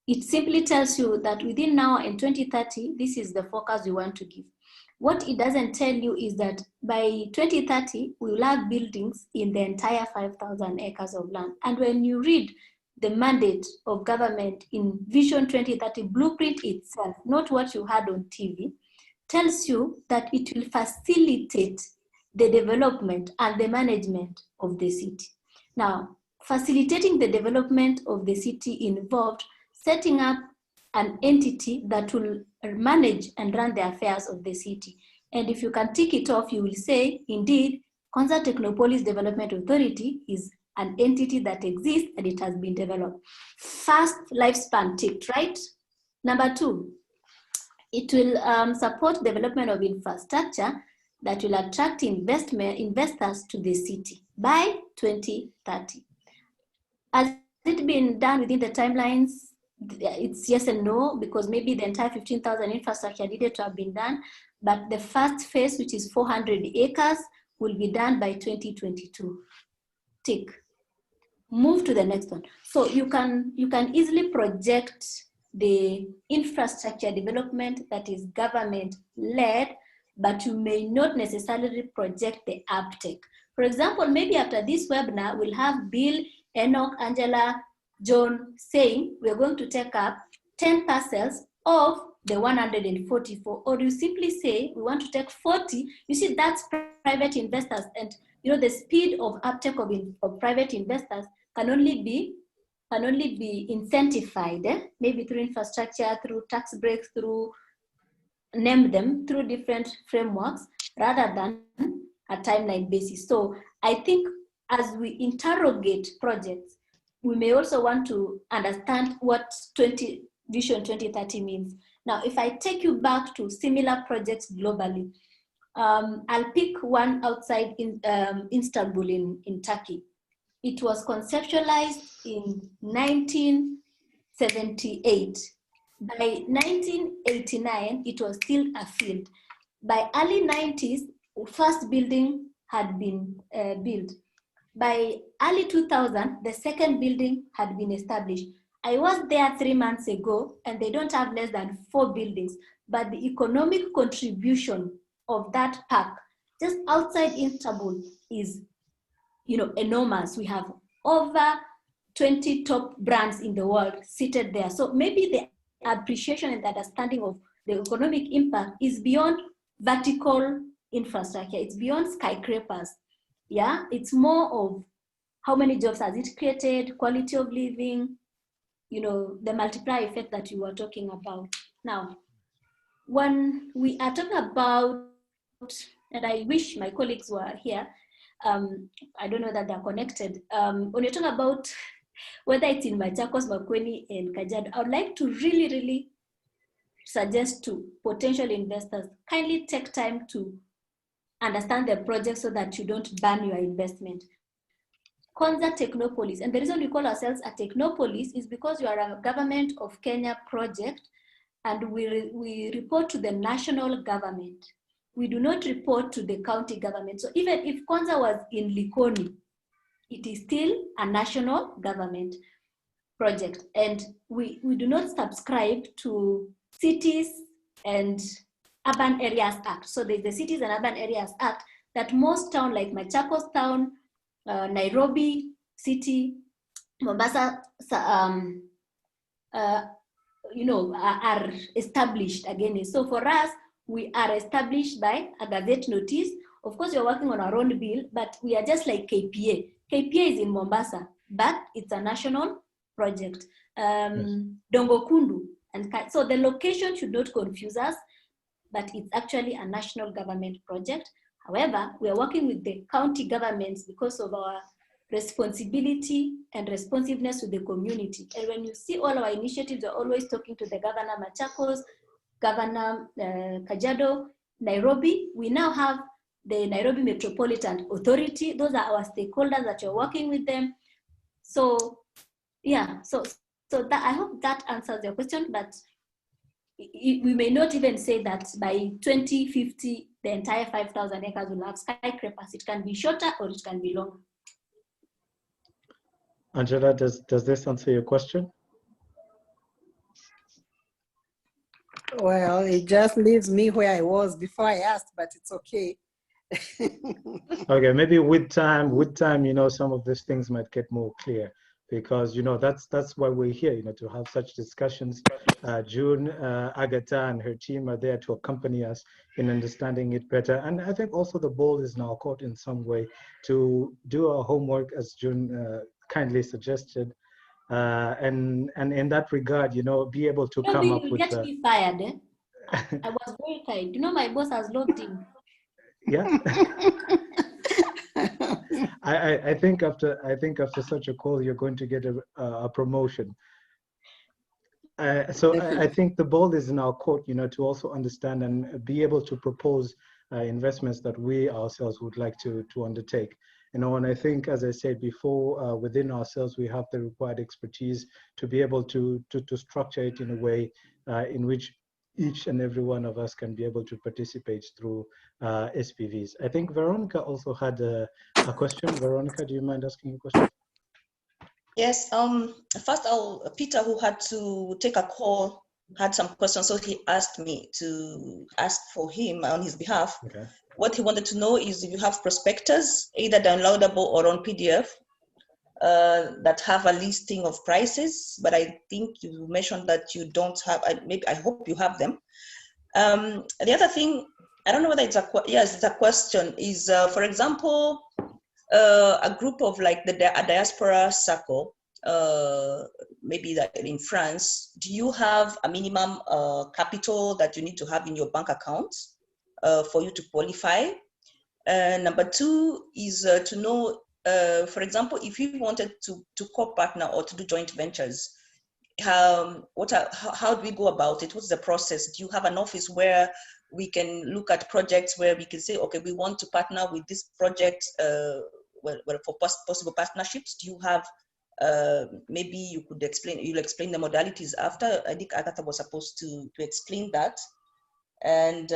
it simply tells you that within now and 2030, this is the focus we want to give. What it doesn't tell you is that by 2030, we will have buildings in the entire 5,000 acres of land. And when you read the mandate of government in Vision 2030 blueprint itself, not what you had on TV, tells you that it will facilitate the development and the management of the city. Now, facilitating the development of the city involved setting up an entity that will manage and run the affairs of the city. And if you can tick it off, you will say, indeed, Konza Technopolis Development Authority is an entity that exists and it has been developed. First lifespan ticked, right? Number two, it will support development of infrastructure that will attract investors to the city by 2030. Has it been done within the timelines? It's yes and no, because maybe the entire 15,000 infrastructure needed to have been done, but the first phase, which is 400 acres, will be done by 2022. Tick. Move to the next one. So you can easily project the infrastructure development that is government-led, but you may not necessarily project the uptake. For example, maybe after this webinar, we'll have Bill, Enoch, Angela, John saying we're going to take up 10 parcels of the 144, or you simply say we want to take 40. You see, that's private investors, and the speed of uptake of private investors can only be can only be incentivized, maybe through infrastructure, through tax breaks, through name them, through different frameworks, rather than a timeline basis. So I think as we interrogate projects, we may also want to understand what Vision 2030 means. Now, if I take you back to similar projects globally, I'll pick one outside in Istanbul in Turkey. It was conceptualized in 1978. By 1989, it was still a field. By early 90s, first building had been built. By early 2000, the second building had been established. I was there 3 months ago, and they don't have less than 4 buildings, but the economic contribution of that park just outside Istanbul is, enormous. We have over 20 top brands in the world seated there. So maybe the appreciation and understanding of the economic impact is beyond vertical infrastructure. It's beyond skyscrapers. Yeah, it's more of how many jobs has it created, quality of living, the multiplier effect that you were talking about. Now, when we are talking about, and I wish my colleagues were here, I don't know that they're connected. When you're talking about whether it's in Machakos, Makueni, and Kajiado, I would like to really, really suggest to potential investors, kindly take time to understand the project so that you don't burn your investment. Konza Technopolis, and the reason we call ourselves a Technopolis is because we are a Government of Kenya project, and we report to the national government. We do not report to the county government. So even if Konza was in Likoni, it is still a national government project. And we do not subscribe to Cities and Urban Areas Act. So there's the Cities and Urban Areas Act that most towns like Machakos town, Nairobi City, Mombasa, are established again. So for us, we are established by a Gazette notice. Of course, we're working on our own bill, but we are just like KPA. KPA is in Mombasa, but it's a national project. Dongokundu. And so the location should not confuse us, but it's actually a national government project. However, we are working with the county governments because of our responsibility and responsiveness to the community. And when you see all our initiatives, we're always talking to the Governor Machakos, Governor Kajiado, Nairobi. We now have the Nairobi Metropolitan Authority. Those are our stakeholders that you're working with them. So yeah, so that, I hope that answers your question, but we may not even say that by 2050, the entire 5,000 acres will have skyscrapers. It can be shorter or it can be longer. Angela, does this answer your question? Well, it just leaves me where I was before I asked, but it's okay. Okay, maybe with time, some of these things might get more clear, because that's why we're here, to have such discussions. June, Agatha and her team are there to accompany us in understanding it better. And I think also the ball is now caught in some way to do our homework, as June kindly suggested. And in that regard, be able to come up with. Get me fired, eh? I was very tired. My boss has logged in. Yeah. I think after such a call, you're going to get a promotion. So I think the ball is in our court, to also understand and be able to propose investments that we ourselves would like to undertake. And I think, as I said before, within ourselves, we have the required expertise to be able to structure it in a way in which each and every one of us can be able to participate through SPVs. I think Veronica also had a question. Veronica, do you mind asking a question? Yes. First, Peter, who had to take a call, had some questions, so he asked me to ask for him on his behalf. Okay. What he wanted to know is if you have prospectus, either downloadable or on PDF, that have a listing of prices, but I think you mentioned that you don't have. I hope you have them. The other thing, I don't know whether it's a question, is for example, a group of like a diaspora circle maybe that in France, do you have a minimum capital that you need to have in your bank account for you to qualify? Number two is to know, for example, if you wanted to co-partner or to do joint ventures, how do we go about it? What's the process? Do you have an office where we can look at projects where we can say, okay, we want to partner with this project for possible partnerships? Do you have, maybe you could explain, you'll explain the modalities after. I think Agatha was supposed to explain that. And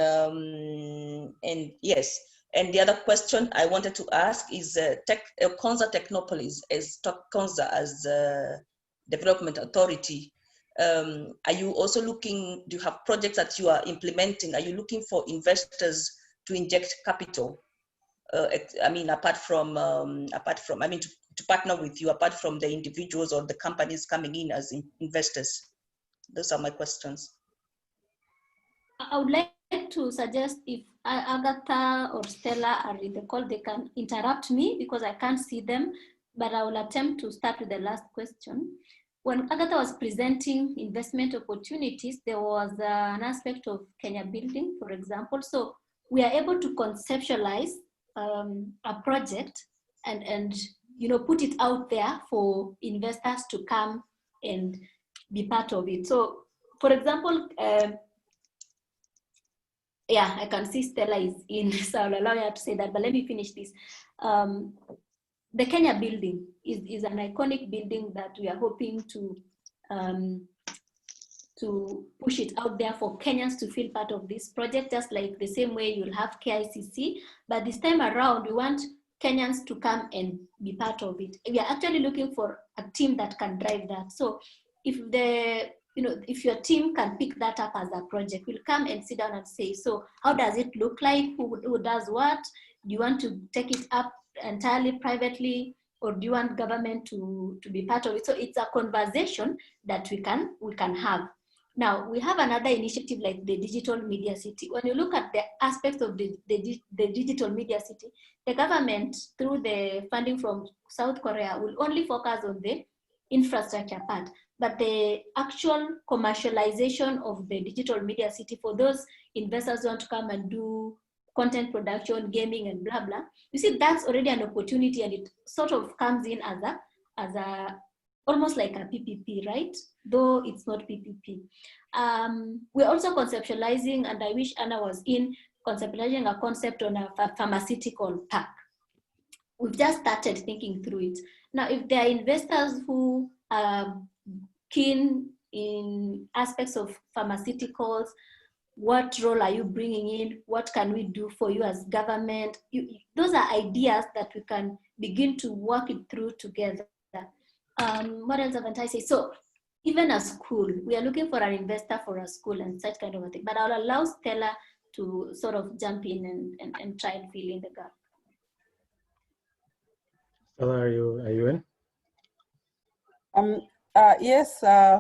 yes, and the other question I wanted to ask is Konza Technopolis, as Konza as development authority. Are you also looking, do you have projects that you are implementing? Are you looking for investors to inject capital? I mean, apart from, I mean, to partner with you, apart from the individuals or the companies coming in as investors? Those are my questions. I would like to suggest if Agatha or Stella are in the call, they can interrupt me because I can't see them, but I will attempt to start with the last question. When Agatha was presenting investment opportunities, there was an aspect of Kenya building, for example. So we are able to conceptualize a project and put it out there for investors to come and be part of it. So, for example, yeah, I can see Stella is in, so I'll allow her to say that, but let me finish this. The Kenya building is an iconic building that we are hoping to push it out there for Kenyans to feel part of this project, just like the same way you'll have KICC. But this time around, we want Kenyans to come and be part of it. We are actually looking for a team that can drive that. So if your team can pick that up as a project, we'll come and sit down and say, so how does it look like? Who does what? Do you want to take it up entirely privately, or do you want government to be part of it? So it's a conversation that we can have. Now, we have another initiative like the Digital Media City. When you look at the aspects of the Digital Media City, the government, through the funding from South Korea, will only focus on the infrastructure part. But the actual commercialization of the Digital Media City, for those investors who want to come and do content production, gaming, and blah, blah, you see, that's already an opportunity, and it sort of comes in as a almost like a PPP, right? Though it's not PPP. We're also conceptualizing, and I wish Anna was in, conceptualizing a concept on a pharmaceutical park. We've just started thinking through it. Now, if there are investors who are keen in aspects of pharmaceuticals, what role are you bringing in? What can we do for you as government? Those are ideas that we can begin to work it through together. What else haven't I said? So even a school, we are looking for an investor for a school and such kind of a thing. But I'll allow Stella to sort of jump in and try and fill in the gap. Stella, are you in? Yes. Yeah.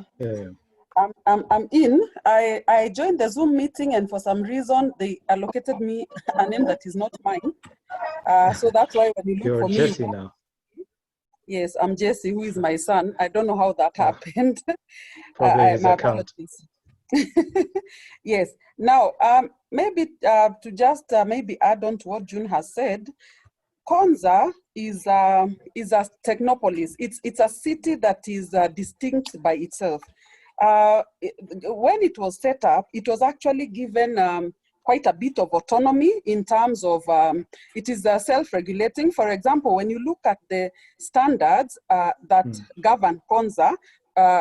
I'm in. I joined the Zoom meeting, and for some reason they allocated me a name that is not mine. So that's why when you look You're for me, Jesse now. Yes, I'm Jesse, who is my son. I don't know how that happened. Probably his my account. apologies. Yes. Now, maybe to just maybe add on to what June has said, Konza is a technopolis. It's a city that is distinct by itself. When it was set up, it was actually given quite a bit of autonomy in terms of, it is self-regulating. For example, when you look at the standards that govern Konza,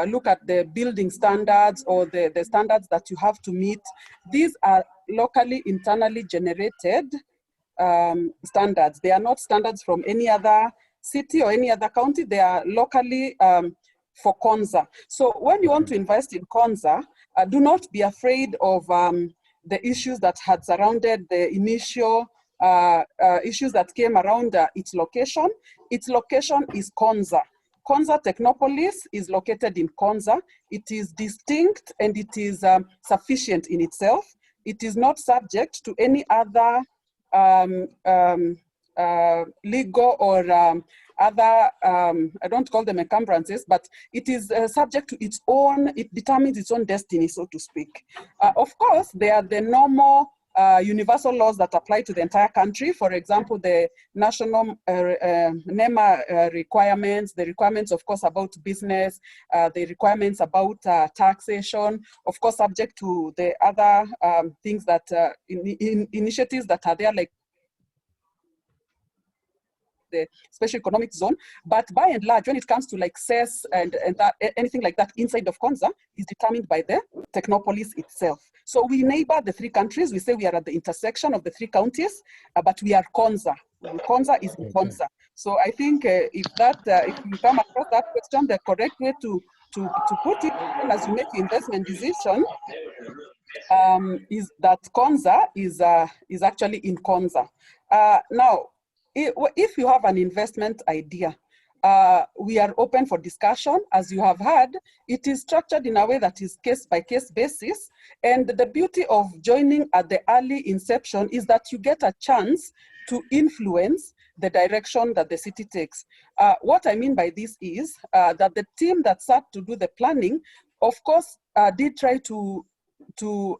look at the building standards or the standards that you have to meet, these are locally, internally generated standards. They are not standards from any other city or any other county. They are locally for Konza. So when you want to invest in Konza, do not be afraid of the issues that had surrounded the initial issues that came around its location. Its location is Konza. Konza Technopolis is located in Konza. It is distinct and it is sufficient in itself. It is not subject to any other legal or other, I don't call them encumbrances, but it is subject to its own, it determines its own destiny, so to speak. Of course, there are the normal universal laws that apply to the entire country. For example, the national NEMA requirements, the requirements, of course, about business, the requirements about taxation, of course, subject to the other things that, initiatives that are there, like the special economic zone. But by and large, when it comes to like CES and that, anything like that inside of Konza is determined by the Technopolis itself. So we neighbor the three countries. We say we are at the intersection of the three counties, but we are Konza. Konza is in Konza. So I think if you come across that question, the correct way to put it, as you make your investment decision, is that Konza is actually in Konza. Now, if you have an investment idea, we are open for discussion. As you have heard, it is structured in a way that is case-by-case basis. And the beauty of joining at the early inception is that you get a chance to influence the direction that the city takes. What I mean by this is that the team that sat to do the planning, of course, did try to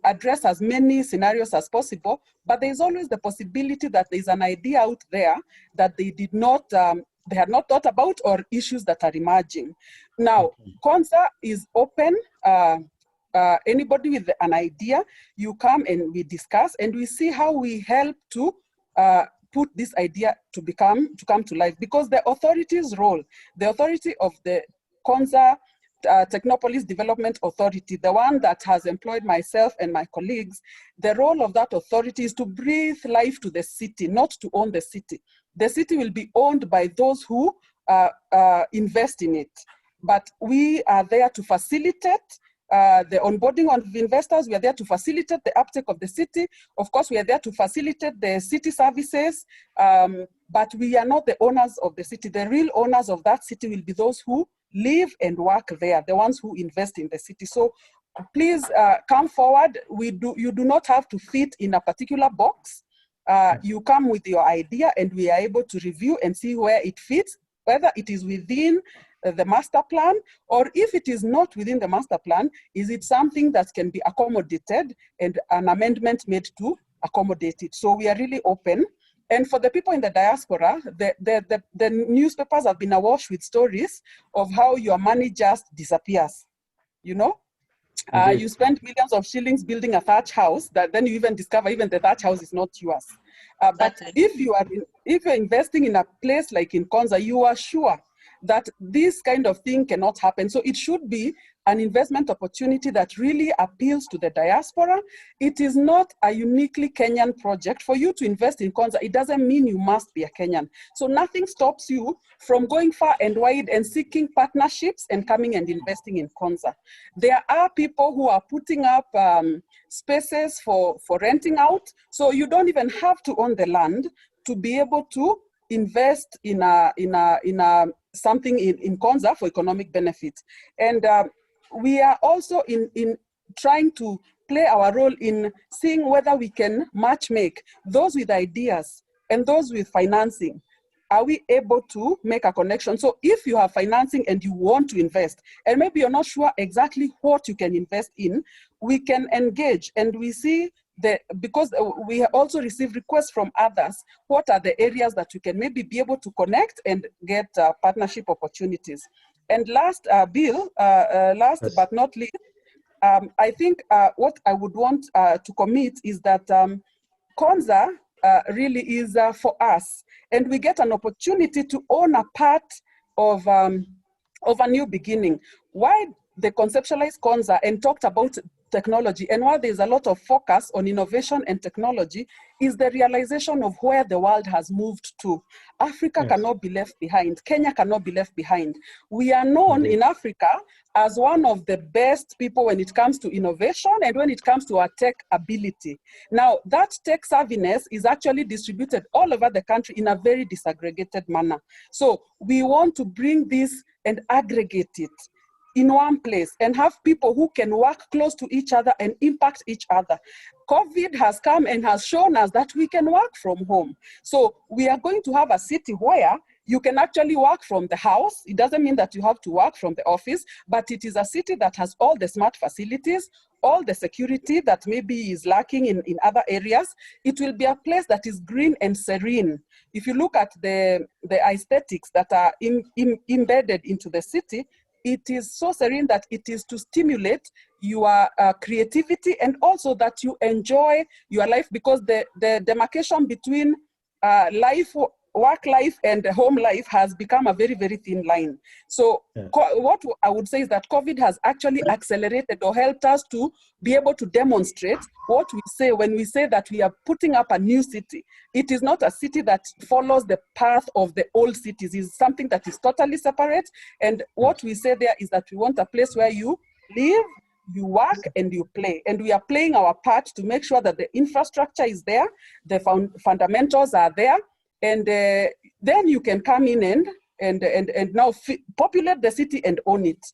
address as many scenarios as possible, but there's always the possibility that there's an idea out there that they did not, they had not thought about, or issues that are emerging. Now, Konza is open. Anybody with an idea, you come and we discuss and we see how we help to put this idea to come to life. Because the authority's role, the authority of the Konza Technopolis Development Authority, the one that has employed myself and my colleagues, the role of that authority is to breathe life to the city, not to own the city. The city will be owned by those who invest in it. But we are there to facilitate the onboarding of investors. We are there to facilitate the uptake of the city. Of course, we are there to facilitate the city services, but we are not the owners of the city. The real owners of that city will be those who live and work there, the ones who invest in the city. So please come forward. You do not have to fit in a particular box. You come with your idea and we are able to review and see where it fits, whether it is within the master plan, or if it is not within the master plan, is it something that can be accommodated and an amendment made to accommodate it. So we are really open. And for the people in the diaspora, the newspapers have been awash with stories of how your money just disappears. You know, you spend millions of shillings building a thatch house that then you even discover even the thatch house is not yours. But if you're investing in a place like in Konza, you are sure that this kind of thing cannot happen. So it should be an investment opportunity that really appeals to the diaspora. It is not a uniquely Kenyan project. For you to invest in Konza, it doesn't mean you must be a Kenyan. So nothing stops you from going far and wide and seeking partnerships and coming and investing in Konza. There are people who are putting up spaces for renting out. So you don't even have to own the land to be able to invest in something in Konza for economic benefit. And we are also in trying to play our role in seeing whether we can match make those with ideas and those with financing. Are we able to make a connection? So if you have financing and you want to invest, and maybe you're not sure exactly what you can invest in, we can engage and we see because we also receive requests from others, what are the areas that we can maybe be able to connect and get partnership opportunities. And last, Bill, last but not least, I think what I would want to commit is that Konza really is for us, and we get an opportunity to own a part of a new beginning. Why they conceptualized Konza and talked about technology, and while there's a lot of focus on innovation and technology, is the realization of where the world has moved to. Africa cannot be left behind. Kenya cannot be left behind. We are known in Africa as one of the best people when it comes to innovation and when it comes to our tech ability. Now, that tech savviness is actually distributed all over the country in a very disaggregated manner. So we want to bring this and aggregate it in one place and have people who can work close to each other and impact each other. COVID has come and has shown us that we can work from home. So we are going to have a city where you can actually work from the house. It doesn't mean that you have to work from the office, but it is a city that has all the smart facilities, all the security that maybe is lacking in other areas. It will be a place that is green and serene. If you look at the aesthetics that are embedded into the city, it is so serene that it is to stimulate your creativity and also that you enjoy your life, because the demarcation between work life and the home life has become a very, very thin line. So what I would say is that COVID has actually accelerated or helped us to be able to demonstrate what we say when we say that we are putting up a new city. It is not a city that follows the path of the old cities. It's something that is totally separate. And what we say there is that we want a place where you live, you work, and you play. And we are playing our part to make sure that the infrastructure is there, the fundamentals are there, and then you can come in and now populate the city and own it.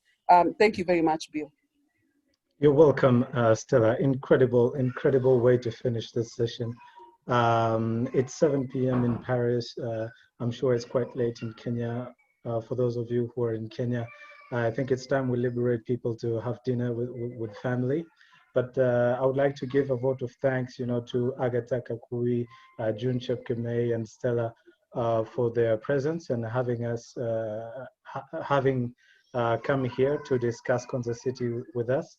Thank you very much, Bill. You're welcome, Stella. Incredible way to finish this session. It's 7 p.m. in Paris. I'm sure it's quite late in Kenya. For those of you who are in Kenya, I think it's time we liberate people to have dinner with family. But I would like to give a vote of thanks, to Agatha Kakui, June Chepkemei, and Stella for their presence and having us, come here to discuss Konza City with us.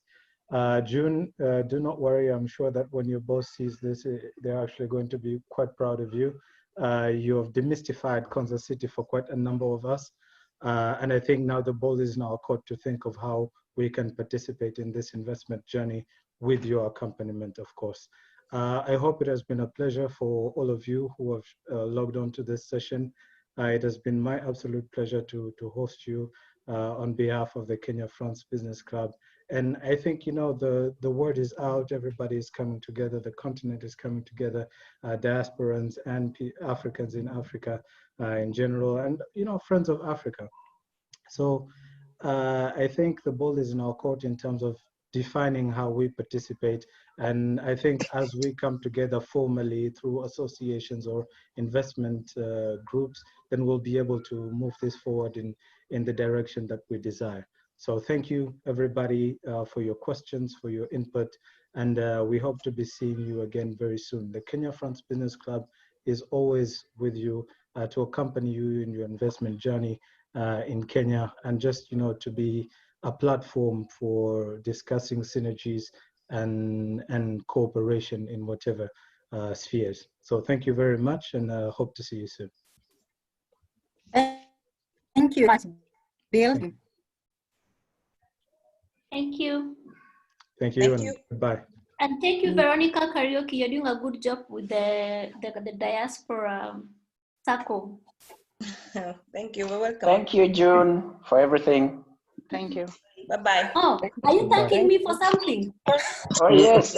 June, do not worry. I'm sure that when your boss sees this, they're actually going to be quite proud of you. You have demystified Konza City for quite a number of us. And I think now the ball is in our court to think of how we can participate in this investment journey with your accompaniment, of course. I hope it has been a pleasure for all of you who have logged on to this session. It has been my absolute pleasure to host you on behalf of the Kenya France Business Club. And I think, the word is out, everybody is coming together, the continent is coming together, diasporans and Africans in Africa in general, and, friends of Africa. So I think the ball is in our court in terms of defining how we participate. And I think as we come together formally through associations or investment groups, then we'll be able to move this forward in the direction that we desire. So thank you, everybody, for your questions, for your input, and we hope to be seeing you again very soon. The Kenya France Business Club is always with you to accompany you in your investment journey in Kenya, and just, to be a platform for discussing synergies and cooperation in whatever spheres. So thank you very much, and hope to see you soon. Thank you, Bill. Thank you. Thank you, and goodbye. And thank you, Veronica Karaoke. You're doing a good job with the diaspora circle. Thank you. We're welcome. Thank you, June, for everything. Thank you. Bye-bye. Oh, are you thanking me for something? Oh, yes.